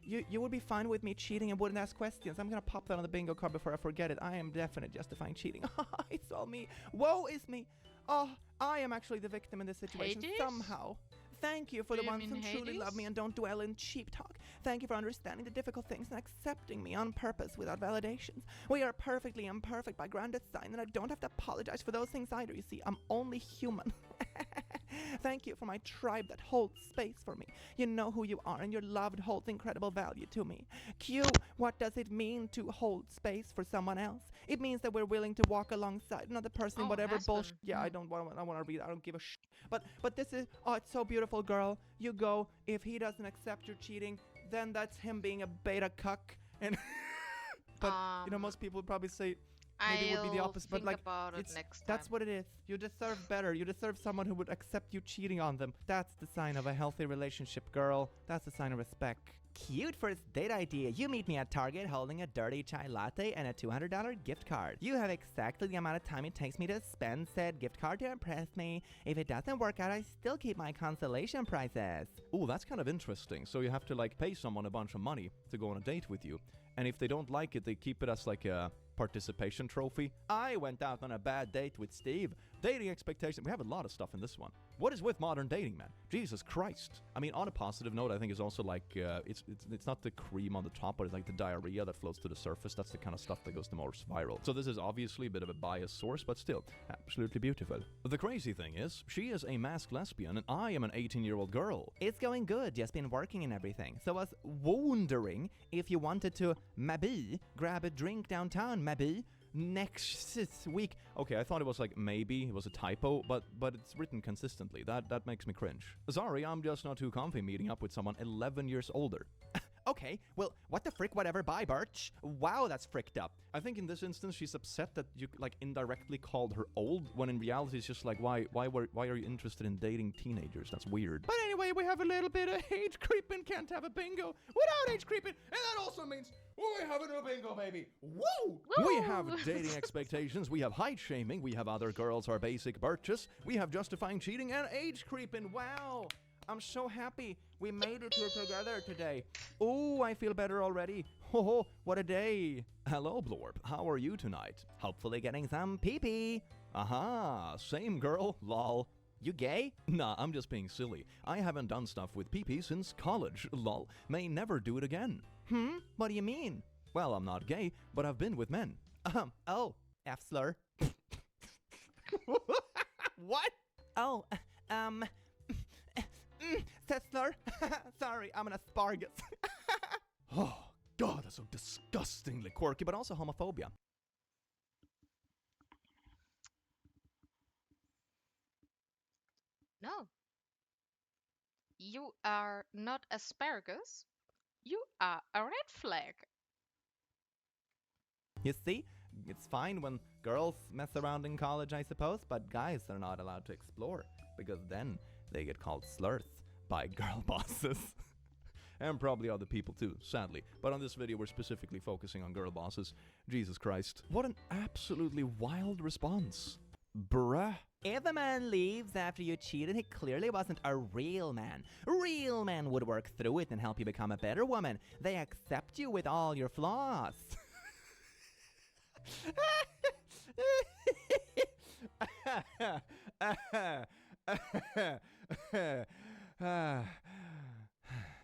you would be fine with me cheating and wouldn't ask questions. I'm gonna pop that on the bingo card before I forget it. I am definitely justifying cheating. It's all me. Woe is me. Oh, I am actually the victim in this situation Hades? somehow. Thank you for Do the you ones who mean truly love Hades? me and don't dwell in cheap talk. Thank you for understanding the difficult things and accepting me on purpose without validations. We are perfectly imperfect by grand design, and I don't have to apologize for those things either. You see, I'm only human. Thank you for my tribe that holds space for me. You know who you are, and your love holds incredible value to me. Q, what does it mean to hold space for someone else? It means that we're willing to walk alongside another person in Oh, whatever husband. bullshit. Yeah, I don't want to read. I don't give a shit. But this is, oh, it's so beautiful, girl. You go. If he doesn't accept your cheating, then that's him being a beta cuck. And but you know, most people would probably say, Maybe it would be the I'll opposite, but think like about it it's next that's time. what it is. You deserve better. You deserve someone who would accept you cheating on them. That's the sign of a healthy relationship, girl. That's the sign of respect. Cute first date idea. You meet me at Target holding a dirty chai latte and a $200 gift card. You have exactly the amount of time it takes me to spend said gift card to impress me. If it doesn't work out, I still keep my consolation prizes. Oh, that's kind of interesting. So you have to like pay someone a bunch of money to go on a date with you. And if they don't like it, they keep it as like a participation trophy. I went out on a bad date with Steve. Dating expectations. We have a lot of stuff in this one. What is with modern dating, man? Jesus Christ. I mean, on a positive note, I think it's also like, it's not the cream on the top, but it's like the diarrhea that floats to the surface. That's the kind of stuff that goes the most viral. So this is obviously a bit of a biased source, but still, absolutely beautiful. The crazy thing is, she is a masked lesbian and I am an 18-year-old girl. It's going good, just been working and everything. So I was wondering if you wanted to maybe grab a drink downtown, maybe next week. Okay, I thought it was like maybe it was a typo, but it's written consistently. That makes me cringe. Sorry, I'm just not too comfy meeting up with someone 11 years older. Okay, well, what the frick, whatever, bye, Birch. Wow, that's fricked up. I think in this instance she's upset that you like indirectly called her old, when in reality it's just like why are you interested in dating teenagers? That's weird. But anyway, we have a little bit of age creeping, can't have a bingo without age creeping, and that also means we have a new bingo, baby. Woo! We have dating expectations, we have height shaming, we have other girls are basic birches, we have justifying cheating and age creeping. Wow! I'm so happy we made it here together today. Oh, I feel better already. Oh, what a day. Hello, Blorb. How are you tonight? Hopefully getting some pee-pee. Aha, same girl, lol. You gay? Nah, I'm just being silly. I haven't done stuff with pee-pee since college, lol. May never do it again. What do you mean? Well, I'm not gay, but I've been with men. Oh, F-slur. What? Oh, Setzler? Sorry, I'm an asparagus. Oh, God, that's so disgustingly quirky, but also homophobia. No. You are not asparagus. You are a red flag. You see, it's fine when girls mess around in college, I suppose, but guys are not allowed to explore, because then they get called slurs by girl bosses. And probably other people too, sadly. But on this video, we're specifically focusing on girl bosses. Jesus Christ. What an absolutely wild response. Bruh. If a man leaves after you cheated, he clearly wasn't a real man. Real men would work through it and help you become a better woman. They accept you with all your flaws.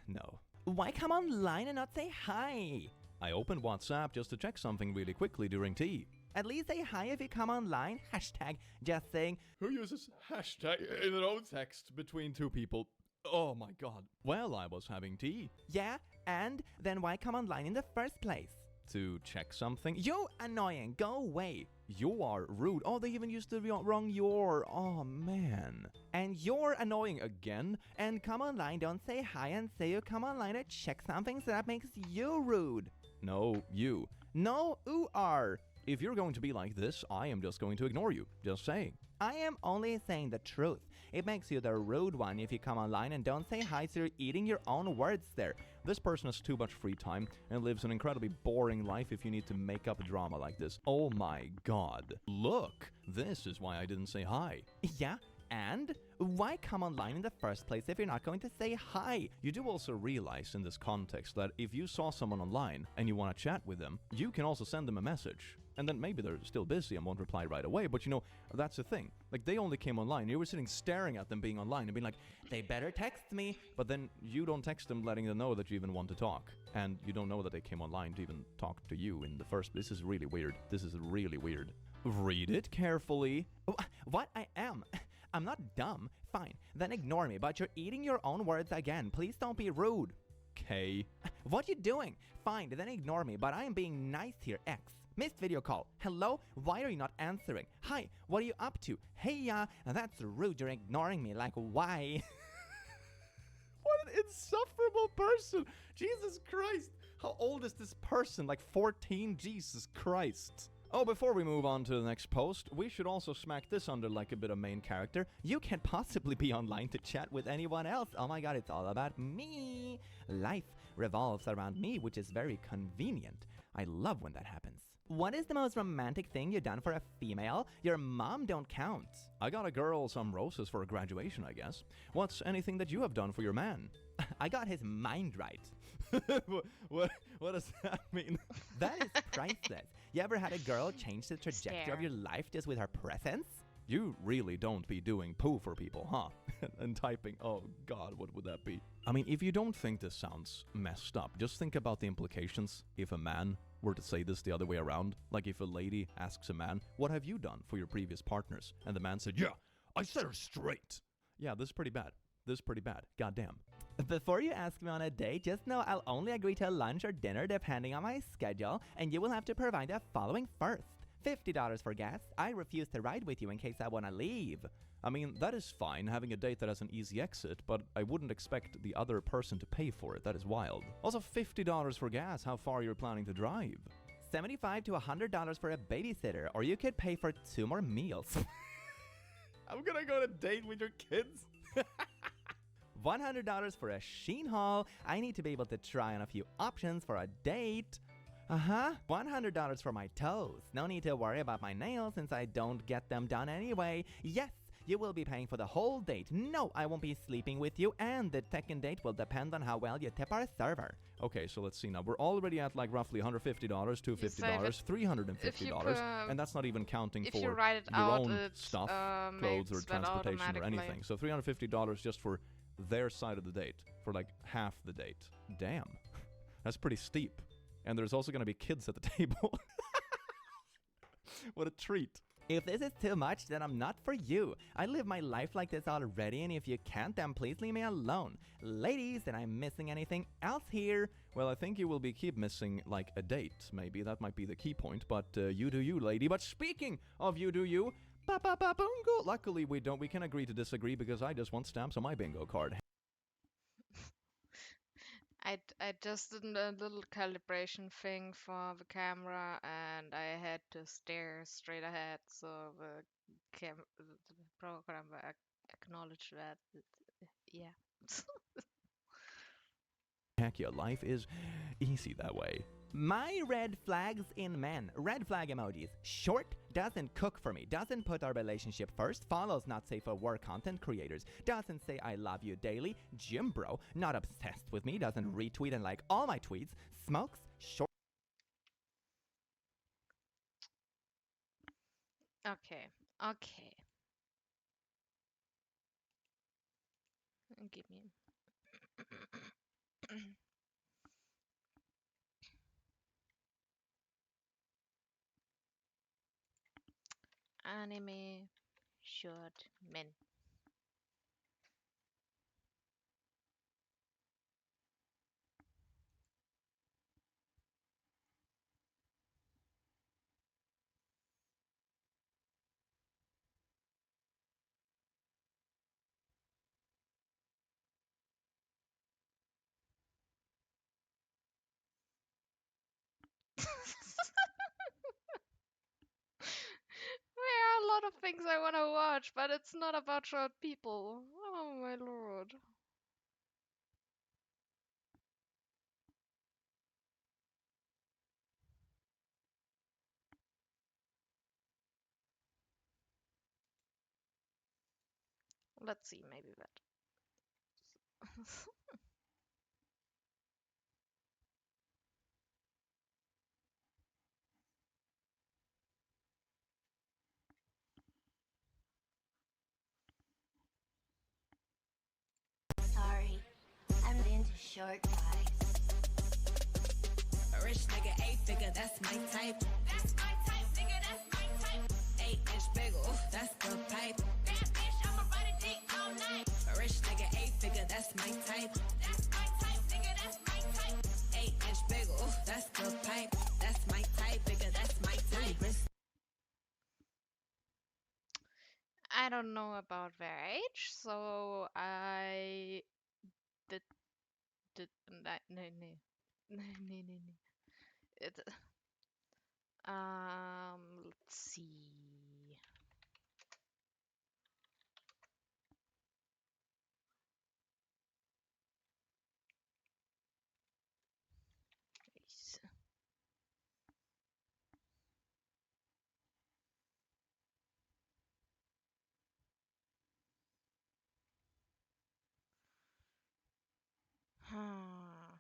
No. Why come online and not say hi? I opened WhatsApp just to check something really quickly during tea. At least say hi if you come online. Hashtag just saying. Who uses hashtag in their own text between two people? Oh my god. Well, I was having tea. Yeah, and then why come online in the first place? To check something. You annoying. Go away. You are rude. Oh, they even used the wrong your. Oh, man. And you're annoying again. And come online, don't say hi and say you come online to check something, so that makes you rude. No, you. No, you are. If you're going to be like this, I am just going to ignore you. Just saying. I am only saying the truth. It makes you the rude one if you come online and don't say hi, so you're eating your own words there. This person has too much free time and lives an incredibly boring life if you need to make up drama like this. Oh my god. Look, this is why I didn't say hi. Yeah, and why come online in the first place if you're not going to say hi? You do also realize in this context that if you saw someone online and you want to chat with them, you can also send them a message. And then maybe they're still busy and won't reply right away, but you know, that's the thing. Like, they only came online, you were sitting staring at them being online and being like, they better text me. But then you don't text them letting them know that you even want to talk. And you don't know that they came online to even talk to you in the first place. This is really weird. This is really weird. Read it carefully. What? I am. I'm not dumb. Fine, then ignore me, but you're eating your own words again. Please don't be rude. Okay. What you doing? Fine, then ignore me, but I am being nice here, X. Missed video call. Hello? Why are you not answering? Hi, what are you up to? Hey, yeah, that's rude. You're ignoring me. Like, why? What an insufferable person. Jesus Christ. How old is this person? Like 14? Jesus Christ. Oh, before we move on to the next post, we should also smack this under like a bit of main character. You can't possibly be online to chat with anyone else. Oh my god, it's all about me. Life revolves around me, which is very convenient. I love when that happens. What is the most romantic thing you've done for a female? Your mom don't count. I got a girl some roses for graduation, I guess. What's anything that you have done for your man? I got his mind right. what does that mean? That is priceless. You ever had a girl change the trajectory Stare. of your life just with her presence? You really don't be doing poo for people, huh? And typing, oh god, what would that be? I mean, if you don't think this sounds messed up, just think about the implications if a man were to say this the other way around. Like if a lady asks a man, what have you done for your previous partners? And the man said, yeah, I set her straight. Yeah, this is pretty bad. This is pretty bad. Goddamn. Before you ask me on a date, just know I'll only agree to lunch or dinner depending on my schedule, and you will have to provide the following first. $50 for gas. I refuse to ride with you in case I want to leave. I mean, that is fine, having a date that has an easy exit, but I wouldn't expect the other person to pay for it. That is wild. Also, $50 for gas. How far you're planning to drive? $75 to $100 for a babysitter, or you could pay for 2 more meals. I'm gonna go on a date with your kids. $100 for a sheen haul. I need to be able to try on a few options for a date. $100 for my toes. No need to worry about my nails since I don't get them done anyway. Yes, you will be paying for the whole date. No, I won't be sleeping with you, and the second date will depend on how well you tip our server. Okay, so let's see now. We're already at like roughly $150, $250, $350, and that's not even counting if for you write it your out, own it stuff, clothes makes or that transportation or automatically. anything. So $350 just for their side of the date, for like half the date. Damn, that's pretty steep. And there's also going to be kids at the table. What a treat. If this is too much, then I'm not for you. I live my life like this already, and if you can't, then please leave me alone. Ladies, and I'm missing anything else here? Well, I think you will keep missing like a date. Maybe that might be the key point, but you do you, lady. But speaking of you do you, ba-ba-ba-bungo. Luckily, we can agree to disagree because I just want stamps on my bingo card. I just did a little calibration thing for the camera, and I had to stare straight ahead, so the program will acknowledge that. Yeah. Heck yeah, life is easy that way. My red flags in men. Red flag emojis. Short, doesn't cook for me, doesn't put our relationship first, follows not safe for work content creators, doesn't say I love you daily, gym bro, not obsessed with me, doesn't retweet and like all my tweets, smokes, short. Okay. Okay. Give me. Anime short men. There are a lot of things I want to watch, but it's not about short people. Oh my lord. Let's see, maybe that. Sorry, I'm into short guys. A rich nigga, 8-figure, that's my type. That's my type, nigga, that's my type. 8-inch bagel, that's the pipe. Bad bitch, I'ma ride a dick all night. A rich nigga, 8-figure, that's my type. That's my type, nigga, that's my type. 8-inch bagel, that's the pipe. That's my type, nigga, that's my type. I don't know about their age, so I did no. It, Let's see. Yes. Hmm.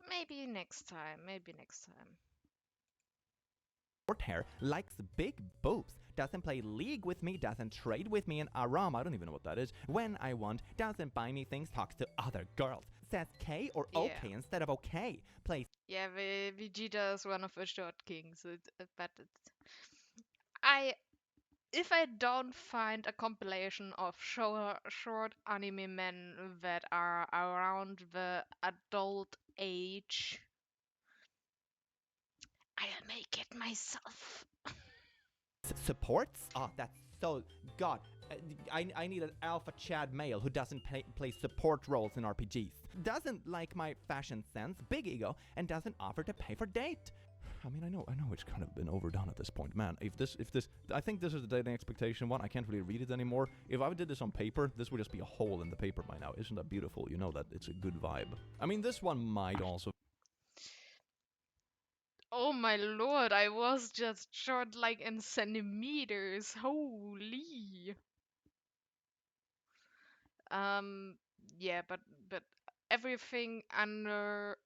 Maybe next time. Maybe next time. Short hair, likes big boobs, doesn't play league with me, doesn't trade with me in Aram, I don't even know what that is, when I want, doesn't buy me things, talks to other girls, says K or Yeah. okay instead of okay, plays Yeah, Vegeta is one of the short kings, but I if I don't find a compilation of short anime men that are around the adult age, I'll make it myself. supports. Oh, that's so God. I need an alpha Chad male who doesn't play support roles in RPGs. Doesn't like my fashion sense, big ego, and doesn't offer to pay for date. I mean, I know it's kind of been overdone at this point, man. If this, I think this is the dating expectation one. I can't really read it anymore. If I did this on paper, this would just be a hole in the paper by now. Isn't that beautiful? You know that it's a good vibe. I mean, this one might also. Oh my lord, I was just short like in centimeters. Holy. Um, yeah, but everything under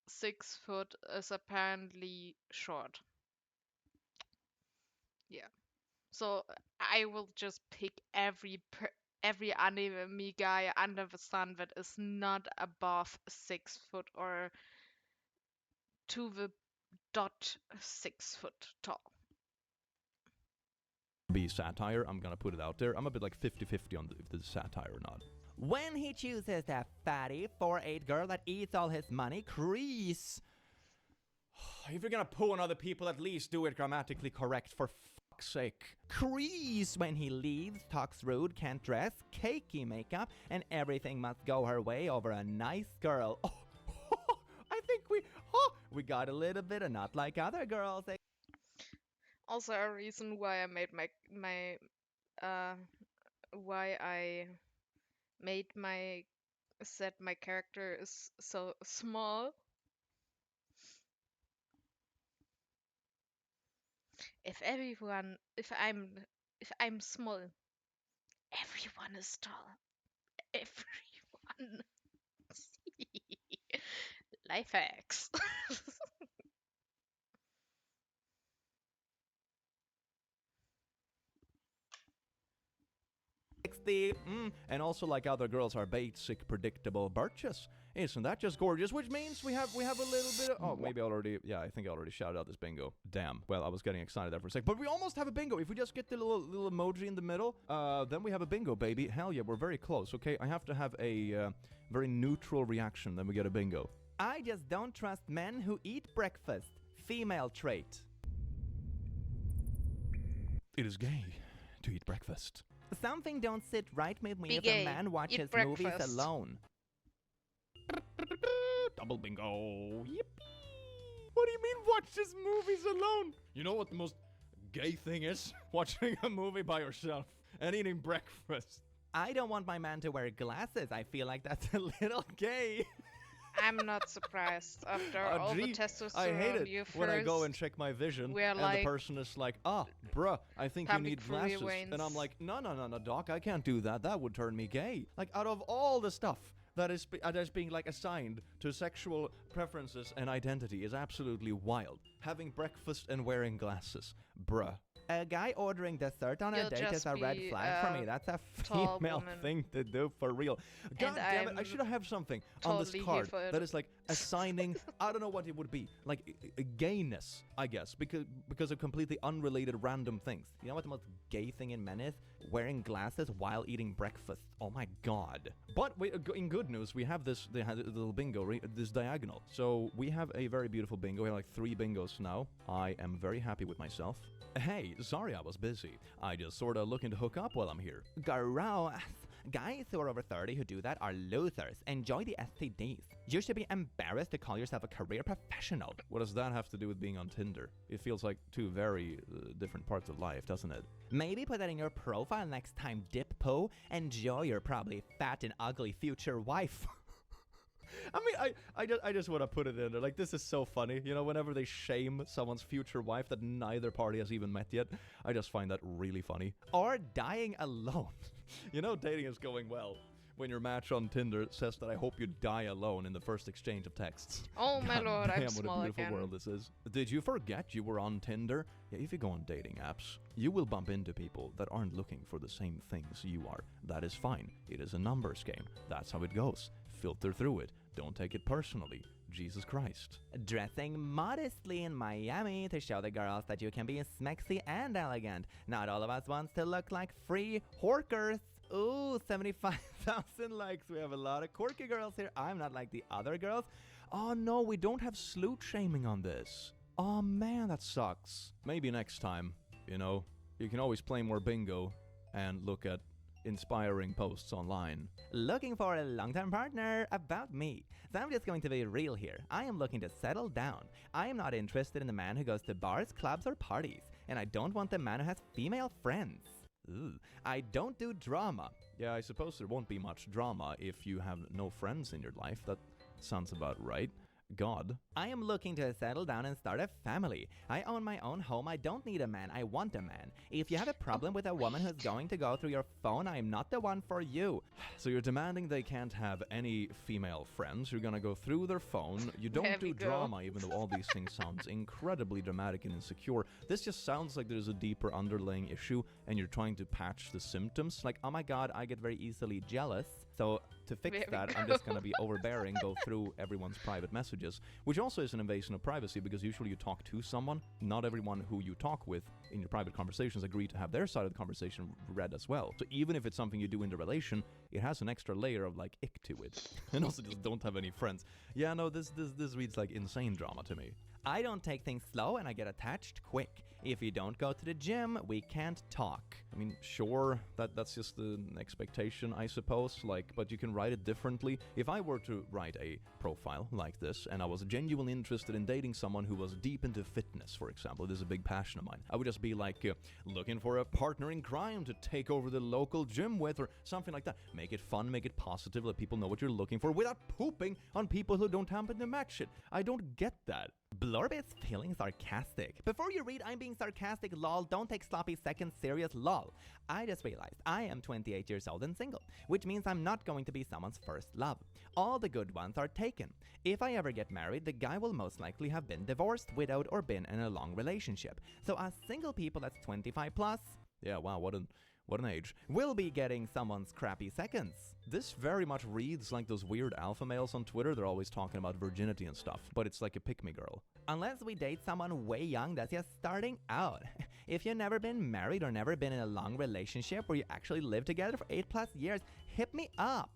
6 foot is apparently short. Yeah. So I will just pick every anime guy under the sun that is not above 6 foot or to the dot 6 foot tall. Be satire, I'm gonna put it out there. I'm a bit like 50-50 on if this is satire or not. When he chooses a fatty 4'8" girl that eats all his money, crease. If you're gonna poo on other people, at least do it grammatically correct, for fuck's sake. Crease when he leaves, talks rude, can't dress, cakey makeup, and everything must go her way over a nice girl. Oh, I think we got a little bit of not like other girls. Also, a reason why I made uh why I made my said my character is so small. If I'm small, everyone is tall. Everyone. Life hacks. And also like other girls are basic, predictable birches. Isn't that just gorgeous? Which means we have a little bit of... Oh, maybe I already... Yeah, I think I already shouted out this bingo. Damn. Well, I was getting excited there for a sec. But we almost have a bingo. If we just get the little emoji in the middle, then we have a bingo, baby. Hell yeah, we're very close, okay? I have to have a very neutral reaction, then we get a bingo. I just don't trust men who eat breakfast. Female trait. It is gay to eat breakfast. Something don't sit right with me Be if gay. a man watches Eat movies breakfast. alone. Double bingo. Yippee. What do you mean watches movies alone? You know what the most gay thing is? Watching a movie by yourself and eating breakfast. I don't want my man to wear glasses. I feel like that's a little gay. I'm not surprised after all the Gee, testosterone I hate it you when I go and first- check my vision we're and like the person is like, bruh, I think you pumping need through your glasses. And I'm veins. like, no, doc, I can't do that. That would turn me gay. Like, out of all the stuff that is being like assigned to sexual preferences and identity is absolutely wild. Having breakfast and wearing glasses. Bruh. A guy ordering dessert on a You'll date is just a red be flag for me. a That's a tall female woman. thing to do for real. God damn it, I I'm should have something on this totally here card for it. that is like assigning, I don't know what it would be, like gayness, I guess, because of completely unrelated random things. You know what the most gay thing in men is? Wearing glasses while eating breakfast. Oh my god. But in good news, we have they had a little bingo, this diagonal. So we have a very beautiful bingo. We have like 3 bingos now. I am very happy with myself. Hey, sorry I was busy. I just sorta looking to hook up while I'm here. Gross. Guys who are over 30 who do that are losers. Enjoy the STDs. You should be embarrassed to call yourself a career professional. What does that have to do with being on Tinder? It feels like two very different parts of life, doesn't it? Maybe put that in your profile next time, dip po. Enjoy your probably fat and ugly future wife. I mean, I just want to put it in there. Like, this is so funny. You know, whenever they shame someone's future wife that neither party has even met yet, I just find that really funny. Or dying alone. You know, dating is going well when your match on Tinder says that I hope you die alone in the first exchange of texts. Oh my lord, I'm Damn, small what a beautiful again. world this is. Did you forget you were on Tinder? Yeah, if you go on dating apps, you will bump into people that aren't looking for the same things you are. That is fine. It is a numbers game. That's how it goes. Filter through it. Don't take it personally. Jesus Christ. Dressing modestly in Miami to show the girls that you can be smexy and elegant. Not all of us wants to look like free horkers. Ooh, 75,000 likes. We have a lot of quirky girls here. I'm not like the other girls. Oh no, we don't have sloot shaming on this. Oh man, that sucks. Maybe next time, you know, you can always play more bingo and look at inspiring posts online. Looking for a long-term partner? About me. So I'm just going to be real here. I am looking to settle down. I am not interested in the man who goes to bars, clubs, or parties. And I don't want the man who has female friends. Ooh. I don't do drama. Yeah, I suppose there won't be much drama if you have no friends in your life. That sounds about right. God. I am looking to settle down and start a family. I own my own home. I don't need a man. I want a man. If you have a problem with a woman who's going to go through your phone, I am not the one for you. So you're demanding they can't have any female friends. You're gonna go through their phone. You don't There we do go. drama, even though all these things sounds incredibly dramatic and insecure. This just sounds like there's a deeper underlying issue and you're trying to patch the symptoms. Like, oh my god, I get very easily jealous. So to fix There we that, I'm go. just gonna be overbearing, go through everyone's private messages, which also is an invasion of privacy because usually you talk to someone. Not everyone who you talk with in your private conversations agree to have their side of the conversation read as well. So even if it's something you do in the relation, it has an extra layer of like ick to it. And also just don't have any friends. Yeah, no, this reads like insane drama to me. I don't take things slow and I get attached quick. If you don't go to the gym, we can't talk. I mean, sure, that's just an expectation, I suppose, like, but you can write it differently. If I were to write a profile like this, and I was genuinely interested in dating someone who was deep into fitness, for example, this is a big passion of mine, I would just be like, looking for a partner in crime to take over the local gym with, or something like that. Make it fun, make it positive, let people know what you're looking for, without pooping on people who don't happen to match it. I don't get that. Blorbit's feeling sarcastic. Before you read I'm being sarcastic lol, don't take sloppy seconds serious lol. I just realized I am 28 years old and single, which means I'm not going to be someone's first love. All the good ones are taken. If I ever get married, the guy will most likely have been divorced, widowed, or been in a long relationship. So us single people that's 25 plus, Yeah, wow, what an age. will be getting someone's crappy seconds. This very much reads like those weird alpha males on Twitter. They're always talking about virginity and stuff, but it's like a pick-me girl. Unless we date someone way young that's just starting out. If you've never been married or never been in a long relationship where you actually live together for 8+ years, hit me up.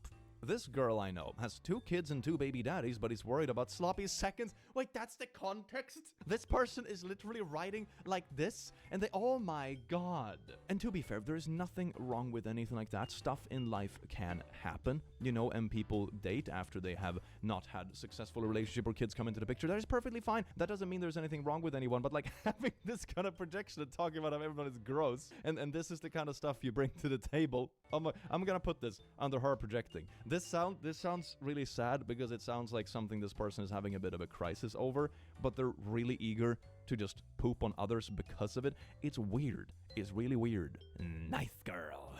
This girl I know has 2 kids and 2 baby daddies, but is worried about sloppy seconds. Wait, that's the context? This person is literally writing like this, and they, oh my god. And to be fair, there is nothing wrong with anything like that. Stuff in life can happen, you know, and people date after they have not had a successful relationship or kids come into the picture. That is perfectly fine. That doesn't mean there's anything wrong with anyone, but like having this kind of projection and talking about how everyone is gross, and this is the kind of stuff you bring to the table. I'm gonna put this under her projecting. This sounds really sad because it sounds like something this person is having a bit of a crisis over, but they're really eager to just poop on others because of it. It's weird. It's really weird. Nice girl.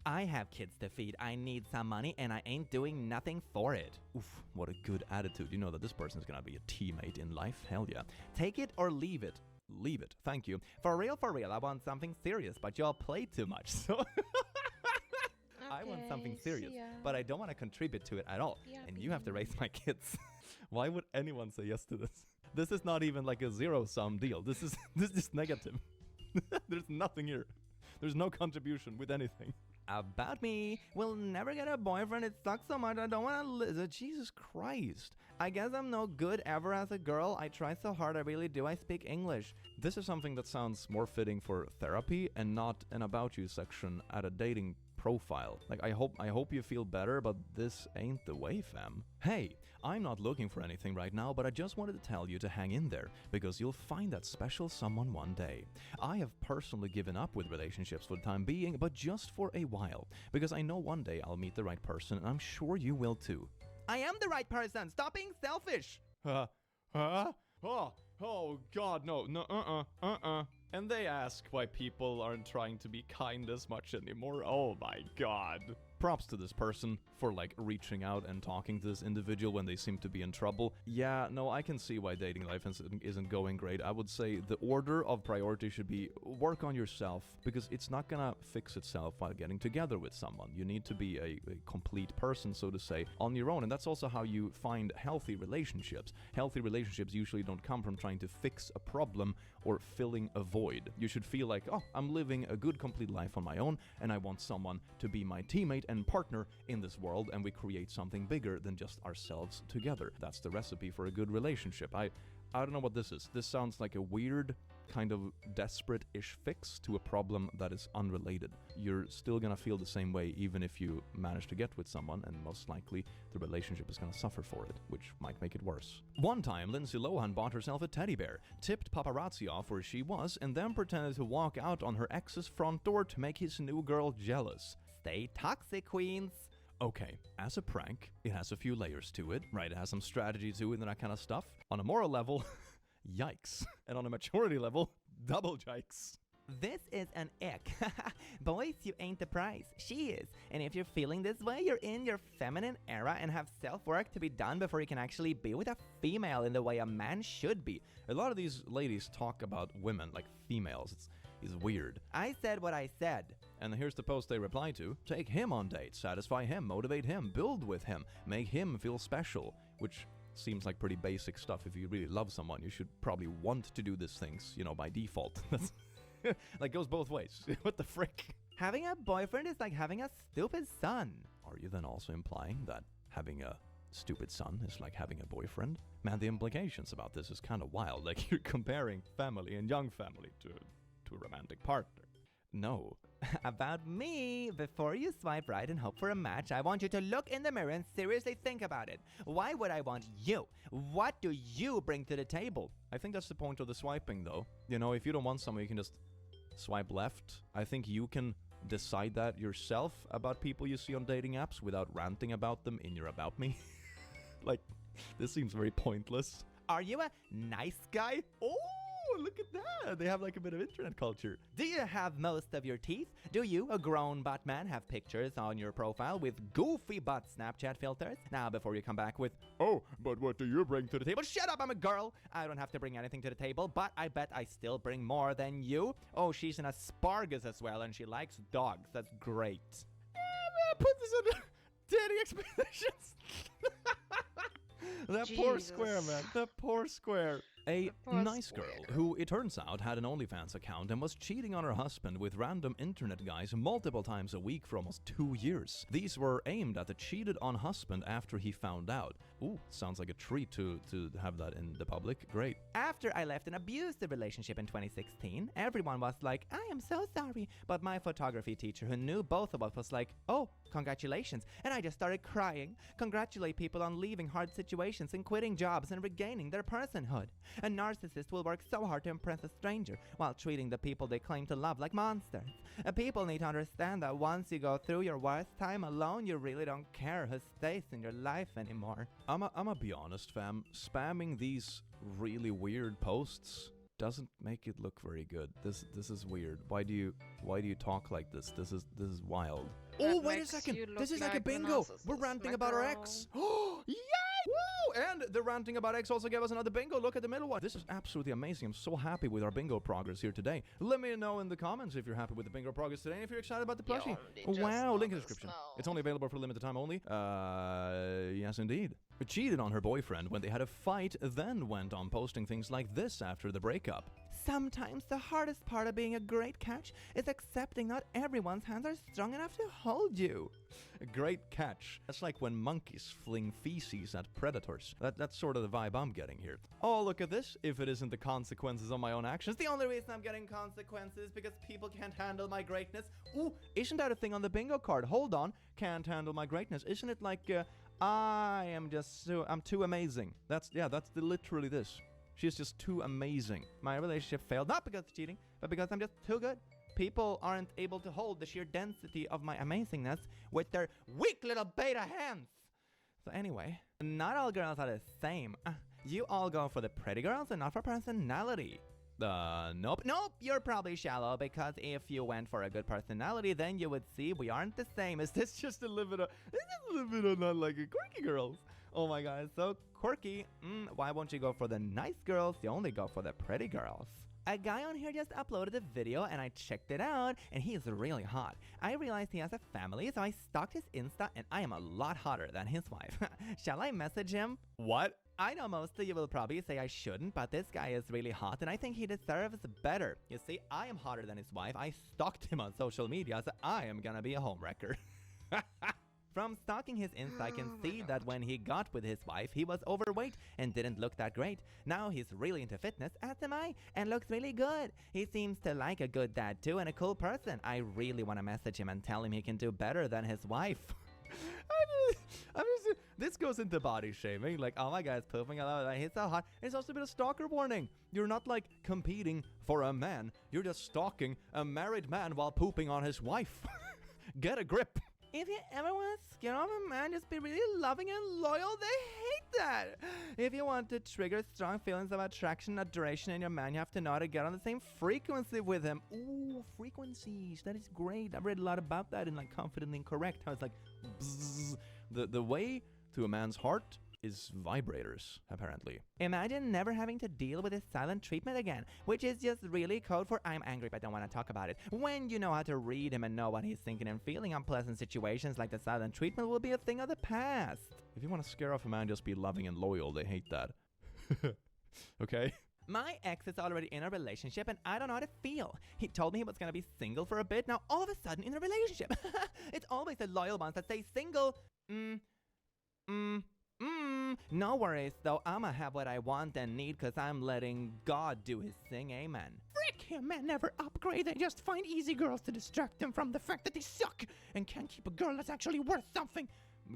I have kids to feed. I need some money and I ain't doing nothing for it. Oof, what a good attitude. You know that this person is gonna be a teammate in life. Hell yeah. Take it or leave it. Leave it. Thank you. For real, I want something serious, but y'all play too much, so... I want something Okay, serious, see ya. but I don't want to contribute to it at all. Yeah, And you have to baby. raise my kids. Why would anyone say yes to this? This is not even like a zero-sum deal. This is negative. There's nothing here. There's no contribution with anything. About me, will never get a boyfriend. It sucks so much. I don't want to Jesus Christ. I guess I'm no good ever as a girl. I try so hard. I really do. I speak English. This is something that sounds more fitting for therapy and not an about you section at a dating profile. Like, I hope you feel better, but this ain't the way, fam. Hey, I'm not looking for anything right now, but I just wanted to tell you to hang in there, because you'll find that special someone one day. I have personally given up with relationships for the time being, but just for a while, because I know one day I'll meet the right person, and I'm sure you will too. I am the right person. Stop being selfish. Huh? Oh, God, no, And they ask why people aren't trying to be kind as much anymore. Oh my God. Props to this person for, like, reaching out and talking to this individual when they seem to be in trouble. Yeah, no, I can see why dating life isn't going great. I would say the order of priority should be work on yourself, because it's not gonna fix itself while getting together with someone. You need to be a complete person, so to say, on your own. And that's also how you find healthy relationships. Healthy relationships usually don't come from trying to fix a problem or filling a void. You should feel like, oh, I'm living a good, complete life on my own, and I want someone to be my teammate and partner in this world, and we create something bigger than just ourselves together. That's the recipe for a good relationship. I don't know what this is. This sounds like a weird, kind of desperate-ish fix to a problem that is unrelated. You're still gonna feel the same way even if you manage to get with someone, and most likely the relationship is gonna suffer for it, which might make it worse. One time, Lindsay Lohan bought herself a teddy bear, tipped paparazzi off where she was, and then pretended to walk out on her ex's front door to make his new girl jealous. Stay toxic, queens. Okay, as a prank, it has a few layers to it, right? It has some strategy to it and that kind of stuff. On a moral level, yikes. And on a maturity level, double yikes. This is an ick. Boys, you ain't the prize. She is. And if you're feeling this way, you're in your feminine era and have self-work to be done before you can actually be with a female in the way a man should be. A lot of these ladies talk about women like females. It's weird. I said what I said. And here's the post they reply to. Take him on dates, satisfy him, motivate him, build with him, make him feel special, which seems like pretty basic stuff. If you really love someone, you should probably want to do these things, by default. That's like, goes both ways. What the frick? Having a boyfriend is like having a stupid son. Are you then also implying that having a stupid son is like having a boyfriend? Man, the implications about this is kind of wild. Like, you're comparing family and young family to a romantic partner. No. About me, before you swipe right and hope for a match, I want you to look in the mirror and seriously think about it. Why would I want you? What do you bring to the table? I think that's the point of the swiping, though. If you don't want someone, you can just swipe left. I think you can decide that yourself about people you see on dating apps without ranting about them in your About Me. Like, this seems very pointless. Are you a nice guy? Oh! Look at that. They have like a bit of internet culture. Do you have most of your teeth? Do you, a grown butt man, have pictures on your profile with goofy butt Snapchat filters? Now, before you come back with, oh, but what do you bring to the table? Shut up, I'm a girl. I don't have to bring anything to the table, but I bet I still bring more than you. Oh, she's an asparagus as well, and she likes dogs. That's great. Yeah, man, put this on dating expeditions. That poor square, man. That poor square. A nice girl who, it turns out, had an OnlyFans account and was cheating on her husband with random internet guys multiple times a week for almost 2 years. These were aimed at the cheated on husband after he found out. Ooh, sounds like a treat to have that in the public. Great. After I left an abusive relationship in 2016, everyone was like, I am so sorry. But my photography teacher, who knew both of us, was like, oh, congratulations. And I just started crying. Congratulate people on leaving hard situations and quitting jobs and regaining their personhood. A narcissist will work so hard to impress a stranger while treating the people they claim to love like monsters. People need to understand that once you go through your worst time alone, you really don't care who stays in your life anymore. I'ma be honest, fam. Spamming these really weird posts doesn't make it look very good. This is weird. Why do you talk like this? This is wild. That Oh, wait a makes second. you look This is like a like a bingo. We're narcissist, ranting my about our girl. ex. Oh, yay! Woo! And the ranting about ex also gave us another bingo. Look at the middle one. This is absolutely amazing. I'm so happy with our bingo progress here today. Let me know in the comments if you're happy with the bingo progress today and if you're excited about the plushie. Wow, link in the description. It's only available for a limited time only. Yes indeed. Cheated on her boyfriend when they had a fight, then went on posting things like this after the breakup. Sometimes the hardest part of being a great catch is accepting not everyone's hands are strong enough to hold you. A great catch. That's like when monkeys fling feces at predators. That's sort of the vibe I'm getting here. Oh, look at this. If it isn't the consequences of my own actions. The only reason I'm getting consequences is because people can't handle my greatness. Ooh, isn't that a thing on the bingo card? Hold on. Can't handle my greatness. Isn't it like, I'm too amazing. That's literally this. She's just too amazing. My relationship failed, not because of cheating, but because I'm just too good. People aren't able to hold the sheer density of my amazingness with their weak little beta hands. So anyway, not all girls are the same. You all go for the pretty girls and not for personality. Nope. Nope, you're probably shallow, because if you went for a good personality, then you would see we aren't the same. Is this just a little bit of not like a quirky girls? Oh my god, it's so quirky. Why won't you go for the nice girls? You only go for the pretty girls. A guy on here just uploaded a video and I checked it out, and he is really hot. I realized he has a family, so I stalked his Insta, and I am a lot hotter than his wife. Shall I message him? What? I know most of you will probably say I shouldn't, but this guy is really hot and I think he deserves better. You see, I am hotter than his wife. I stalked him on social media, so I am gonna be a homewrecker. From stalking his Insta, I can see that when he got with his wife, he was overweight and didn't look that great. Now he's really into fitness, as am I, and looks really good. He seems to like a good dad too and a cool person. I really want to message him and tell him he can do better than his wife. This goes into body shaming. Like, oh my guy's pooping a lot. He's so hot. It's also a bit of stalker warning. You're not like competing for a man. You're just stalking a married man while pooping on his wife. Get a grip. If you ever want to scare off a man, just be really loving and loyal. They hate that. If you want to trigger strong feelings of attraction and adoration in your man, you have to know how to get on the same frequency with him. Ooh, frequencies. That is great. I've read a lot about that in like Confident Incorrect. How it's like bzzz. The way to a man's heart is vibrators, apparently. Imagine never having to deal with this silent treatment again, which is just really code for I'm angry but don't want to talk about it. When you know how to read him and know what he's thinking and feeling, unpleasant situations like the silent treatment will be a thing of the past. If you want to scare off a man, just be loving and loyal. They hate that. Okay? My ex is already in a relationship and I don't know how to feel. He told me he was going to be single for a bit, now all of a sudden in a relationship. It's always the loyal ones that stay single. No worries, though. I'ma have what I want and need, cause I'm letting God do his thing. Amen. Frick him, men never upgrade. They just find easy girls to distract them from the fact that they suck and can't keep a girl that's actually worth something.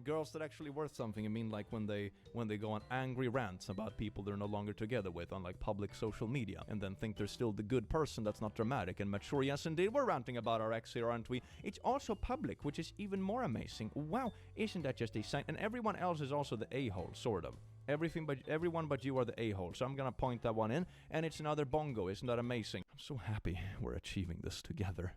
Girls that actually worth something. I mean, like when they go on angry rants about people they're no longer together with on like public social media, and then think they're still the good person that's not dramatic and mature. Yes, indeed, we're ranting about our ex here, aren't we? It's also public, which is even more amazing. Wow, isn't that just a sign? And everyone else is also the a-hole, sort of. Everyone but you are the a-hole. So I'm gonna point that one in, and it's another bongo. Isn't that amazing? I'm so happy we're achieving this together.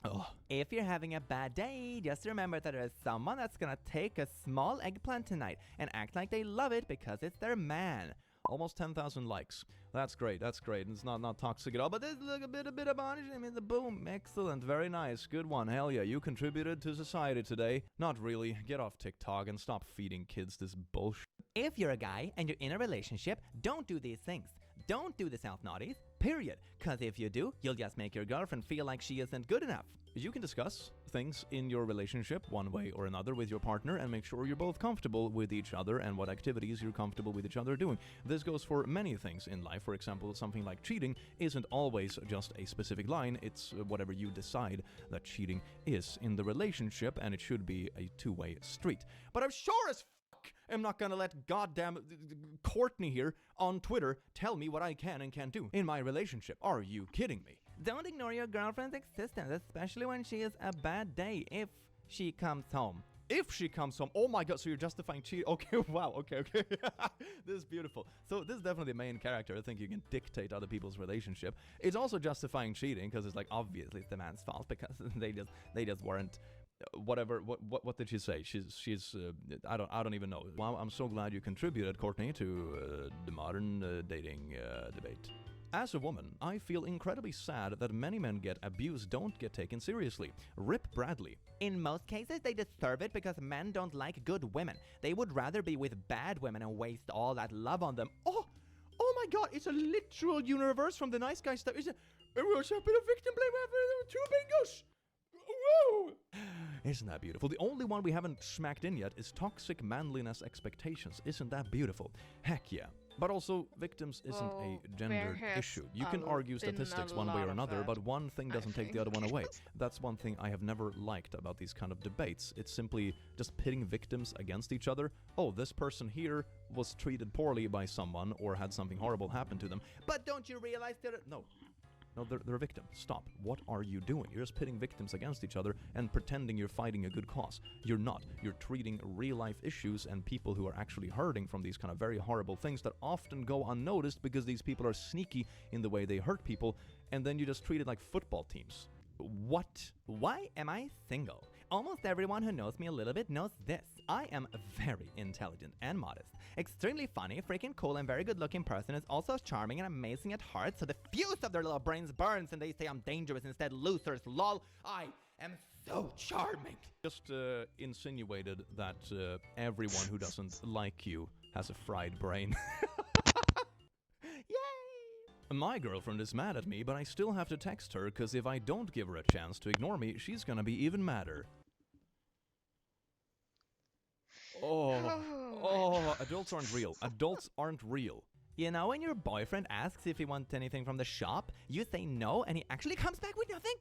Oh. If you're having a bad day, just remember that there is someone that's gonna take a small eggplant tonight and act like they love it because it's their man. Almost 10,000 likes. That's great. It's not toxic at all. But there's like a bit of bondage. I mean, the boom. Excellent. Very nice. Good one. Hell yeah. You contributed to society today. Not really. Get off TikTok and stop feeding kids this bullshit. If you're a guy and you're in a relationship, don't do these things. Don't do the self-naughties, period. Cause if you do, you'll just make your girlfriend feel like she isn't good enough. You can discuss things in your relationship one way or another with your partner and make sure you're both comfortable with each other and what activities you're comfortable with each other doing. This goes for many things in life. For example, something like cheating isn't always just a specific line. It's whatever you decide that cheating is in the relationship, and it should be a two-way street. But I'm sure as am not gonna let goddamn Courtney here on Twitter tell me what I can and can't do in my relationship. Are you kidding me? Don't ignore your girlfriend's existence, especially when she is a bad day, if she comes home. If she comes home. Oh my god, so you're justifying cheating. Okay, wow, okay. This is beautiful. So this is definitely the main character. I think you can dictate other people's relationship. It's also justifying cheating because it's like obviously it's the man's fault because they just weren't whatever. What did she say? She's I don't even know. Wow, I'm so glad you contributed, Courtney, to the modern dating debate. As a woman, I feel incredibly sad that many men get abused don't get taken seriously. Rip Bradley. In most cases, they deserve it because men don't like good women. They would rather be with bad women and waste all that love on them. Oh my god, it's a literal universe from the nice guy stuff. Everyone's been a victim blame after 2 bingos. Woo! Isn't that beautiful? The only one we haven't smacked in yet is toxic manliness expectations. Isn't that beautiful? Heck yeah. But also, victims isn't a gendered issue. You can argue statistics one way or another, but one thing doesn't take the other one away. That's one thing I have never liked about these kind of debates. It's simply just pitting victims against each other. Oh, this person here was treated poorly by someone or had something horrible happen to them. But don't you realize No, they're a victim. Stop. What are you doing? You're just pitting victims against each other and pretending you're fighting a good cause. You're not. You're treating real-life issues and people who are actually hurting from these kind of very horrible things that often go unnoticed because these people are sneaky in the way they hurt people, and then you just treat it like football teams. What? Why am I single? Almost everyone who knows me a little bit knows this. I am very intelligent and modest. Extremely funny, freaking cool, and very good-looking person is also charming and amazing at heart, so the fuse of their little brains burns and they say I'm dangerous instead. Losers, lol. I am so charming. Just insinuated that everyone who doesn't like you has a fried brain. Yay! My girlfriend is mad at me, but I still have to text her because if I don't give her a chance to ignore me, she's gonna be even madder. Oh, adults aren't real. Adults aren't real. You know when your boyfriend asks if he wants anything from the shop, you say no and he actually comes back with nothing?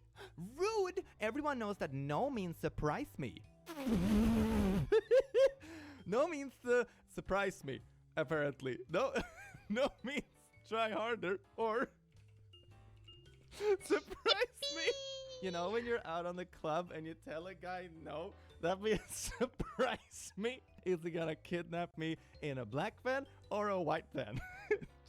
Rude! Everyone knows that no means surprise me. No means surprise me, apparently. No, no means try harder or surprise me. You know when you're out on the club and you tell a guy no, that means surprise me. Is he gonna kidnap me in a black van or a white van?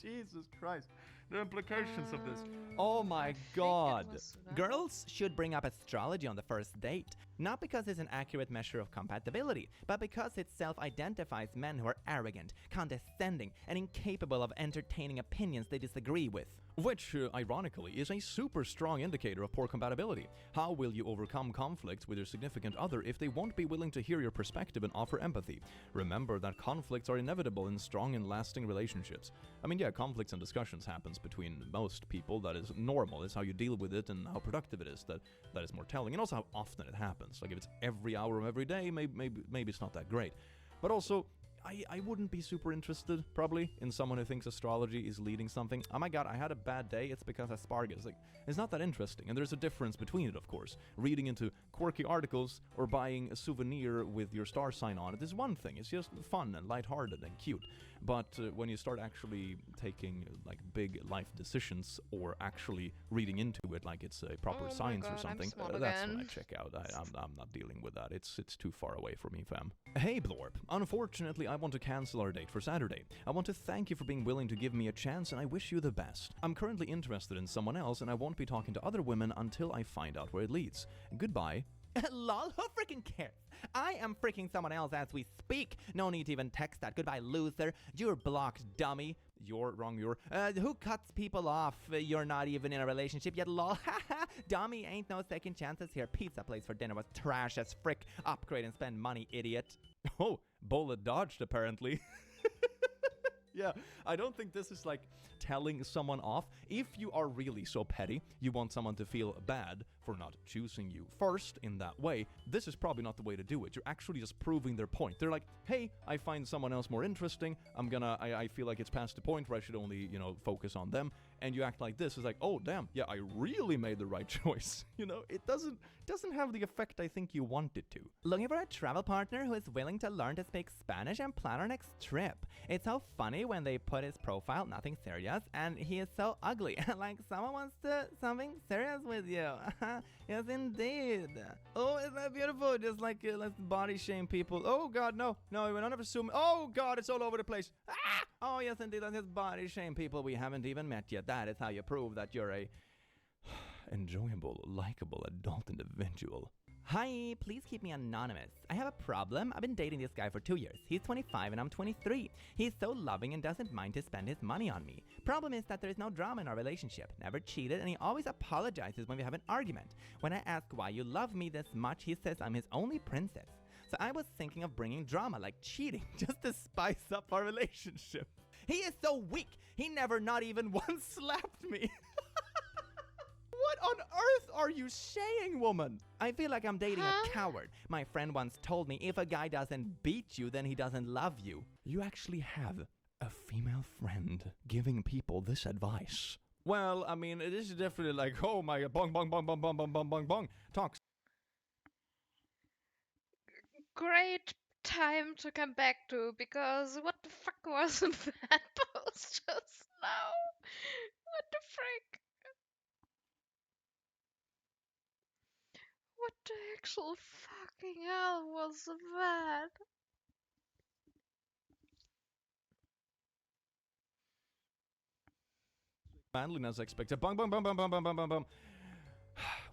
Jesus Christ. The implications of this. Oh my god. Girls should bring up astrology on the first date. Not because it's an accurate measure of compatibility, but because it self-identifies men who are arrogant, condescending, and incapable of entertaining opinions they disagree with. Which, ironically, is a super strong indicator of poor compatibility. How will you overcome conflict with your significant other if they won't be willing to hear your perspective and offer empathy? Remember that conflicts are inevitable in strong and lasting relationships. I mean, yeah, conflicts and discussions happens between most people. That is normal. It's how you deal with it and how productive it is that is more telling. And also how often it happens. Like if it's every hour of every day, maybe it's not that great. But also, I wouldn't be super interested, probably, in someone who thinks astrology is leading something. Oh my god, I had a bad day, it's because asparagus. Like, it's not that interesting, and there's a difference between it, of course. Reading into quirky articles or buying a souvenir with your star sign on it is one thing. It's just fun and lighthearted and cute. But when you start actually taking, like, big life decisions or actually reading into it like it's a proper science or something, that's when I check out. I'm not dealing with that. It's too far away for me, fam. Hey, Blorp. Unfortunately, I want to cancel our date for Saturday. I want to thank you for being willing to give me a chance, and I wish you the best. I'm currently interested in someone else, and I won't be talking to other women until I find out where it leads. Goodbye. Lol, who freaking cares? I am freaking someone else as we speak. No need to even text that. Goodbye, loser. You're blocked, dummy. You're wrong, who cuts people off? You're not even in a relationship yet, lol. Haha, dummy, ain't no second chances here. Pizza place for dinner was trash as frick. Upgrade and spend money, idiot. Oh, bullet dodged, apparently. Yeah, I don't think this is like telling someone off. If you are really so petty, you want someone to feel bad for not choosing you first in that way, this is probably not the way to do it. You're actually just proving their point. They're like, hey, I find someone else more interesting. I feel like it's past the point where I should only, focus on them. And you act like this. It's like, oh, damn, yeah, I really made the right choice. It doesn't have the effect I think you want it to. Looking for a travel partner who is willing to learn to speak Spanish and plan our next trip. It's so funny when they put his profile, nothing serious, and he is so ugly. Like someone wants to something serious with you. Yes, indeed. Oh, isn't that beautiful? Just like let's body shame people. Oh God, no, we're not assuming. Oh God, it's all over the place. Ah! Oh yes, indeed, let's just body shame people we haven't even met yet. That is how you prove that you're a enjoyable, likable adult individual. Hi, please keep me anonymous. I have a problem. I've been dating this guy for 2 years. He's 25 and I'm 23. He's so loving and doesn't mind to spend his money on me. Problem is that there is no drama in our relationship. Never cheated, and he always apologizes when we have an argument. When I ask why you love me this much, he says I'm his only princess. So I was thinking of bringing drama like cheating just to spice up our relationship. He is so weak. He never not even once slapped me. What on earth are you saying, woman? I feel like I'm dating Huh? a coward. My friend once told me if a guy doesn't beat you, then he doesn't love you. You actually have a female friend giving people this advice. Well, I mean, it is definitely like, oh my, bong, bong, bong, bong, bong, bong, bong, bong, bong. Talks. Great time to come back to, because what the fuck was that post just now? What the frick? What the actual fucking hell was that? Manliness expected. Bong, bong, bong, bong, bong, bong, bong, bong, bong.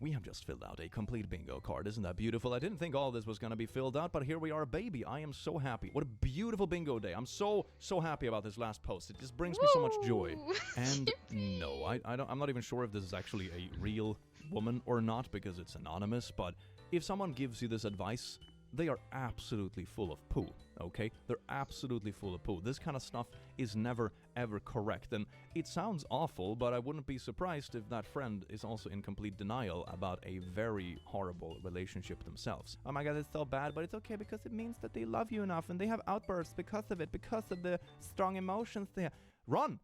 We have just filled out a complete bingo card. Isn't that beautiful? I didn't think all this was going to be filled out, but here we are, baby. I am so happy. What a beautiful bingo day. I'm so happy about this last post. It just brings me so much joy. Woo! And Yippee! no, I'm not even sure if this is actually a real woman or not because it's anonymous, but if someone gives you this advice, they are absolutely full of poo, okay? They're absolutely full of poo. This kind of stuff is never, ever correct. And it sounds awful, but I wouldn't be surprised if that friend is also in complete denial about a very horrible relationship themselves. Oh my god, it's so bad, but it's okay because it means that they love you enough and they have outbursts because of it, because of the strong emotions they have. Run!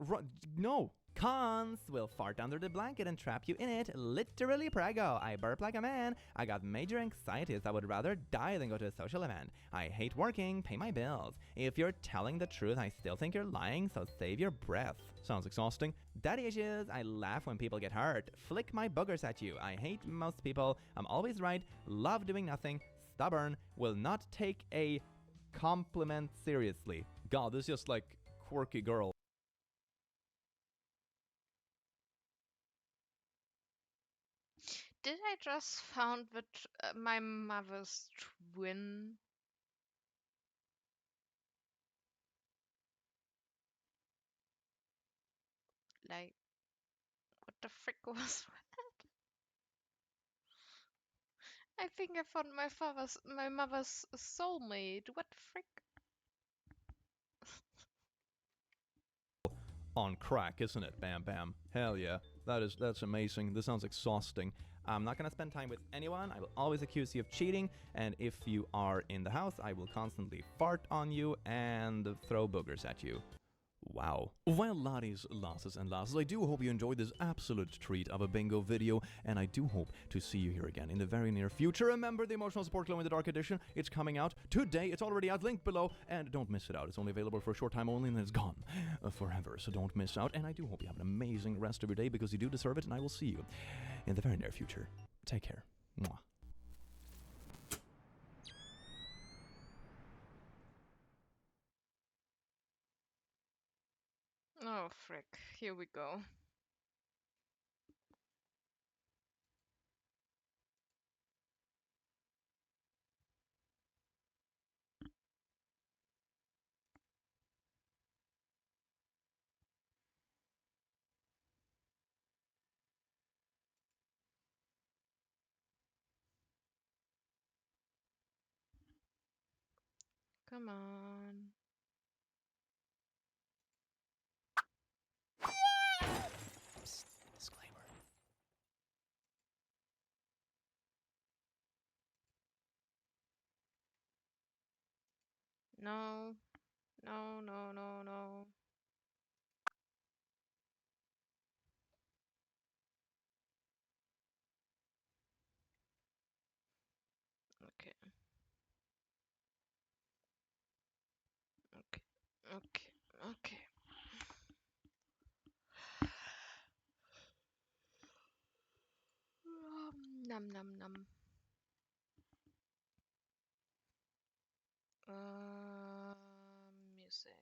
Run! No! Cons will fart under the blanket and trap you in it. Literally prego. I burp like a man. I got major anxieties. I would rather die than go to a social event. I hate working. Pay my bills. If you're telling the truth, I still think you're lying, so save your breath. Sounds exhausting. Daddy issues. I laugh when people get hurt. Flick my boogers at you. I hate most people. I'm always right. Love doing nothing. Stubborn. Will not take a compliment seriously. God, this is just like quirky girl. Did I just found my mother's twin? Like, what the frick was that? I think I found my mother's soulmate. What the frick? On crack, isn't it? Bam, bam. Hell yeah. That's amazing. This sounds exhausting. I'm not gonna spend time with anyone. I will always accuse you of cheating, and if you are in the house, I will constantly fart on you and throw boogers at you. Wow. Well, laddies, lasses, and lasses, I do hope you enjoyed this absolute treat of a bingo video, and I do hope to see you here again in the very near future. Remember the Emotional Support Glow in the Dark edition? It's coming out today. It's already out, link below, and don't miss it out. It's only available for a short time only, and then it's gone forever, so don't miss out. And I do hope you have an amazing rest of your day, because you do deserve it, and I will see you in the very near future. Take care. Mwah. Oh frick, here we go. Come on. Psst, disclaimer. No. No, no, no, no. Okay. Okay. Okay. Okay. Num num num. Music.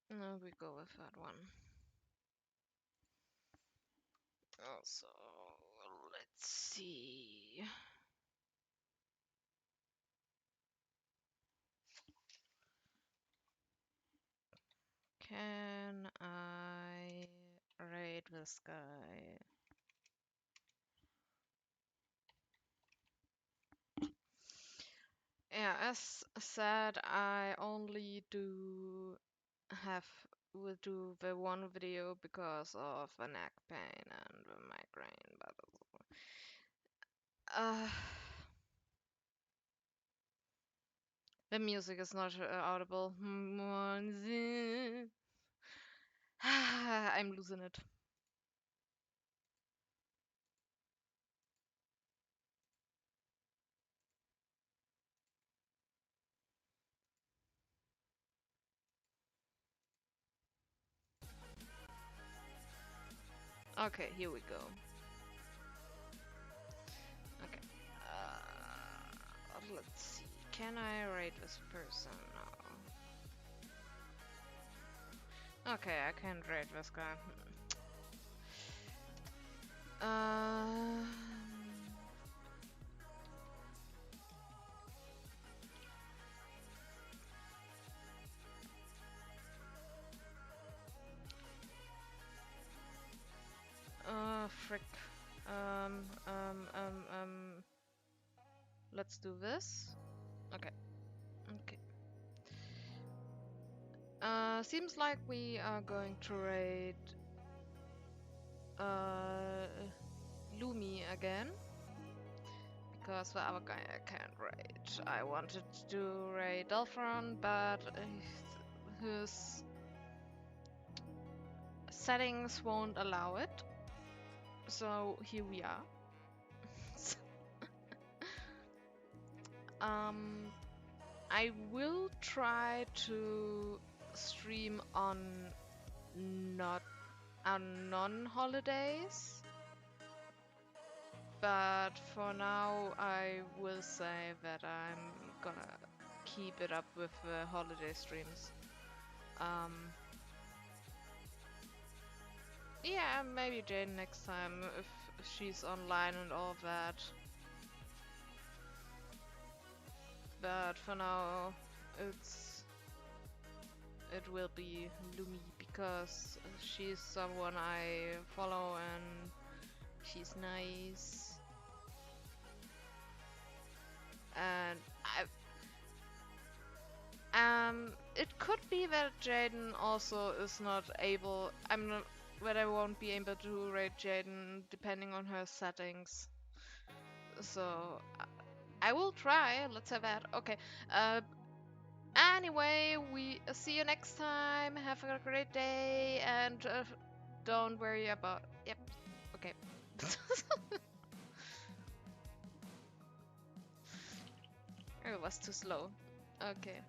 No, we go with that one. Also, let's see. Can I raid this guy? Yeah, as said, I only will do the one video because of the neck pain and the migraine, but the music is not audible. I'm losing it. Okay, here we go. Okay. Let's see. Can I rate this person? No. Okay, I can rate this guy. Um, frick. Um, um, um, um. Let's do this. Okay. Okay. Seems like we are going to raid Lumi again. Because the other guy I can't raid. I wanted to raid Delphron, but his settings won't allow it. So here we are. I will try to stream on not on non-holidays, but for now I will say that I'm gonna keep it up with the holiday streams. Yeah, maybe Jane next time if she's online and all of that. But for now, it will be Lumi because she's someone I follow and she's nice. And it could be that Jaden also is not able. I'm not. That I won't be able to rate Jaden depending on her settings. So I will try. Let's have that. Okay. Anyway, we see you next time. Have a great day and don't worry about. Yep. Okay. It was too slow. Okay.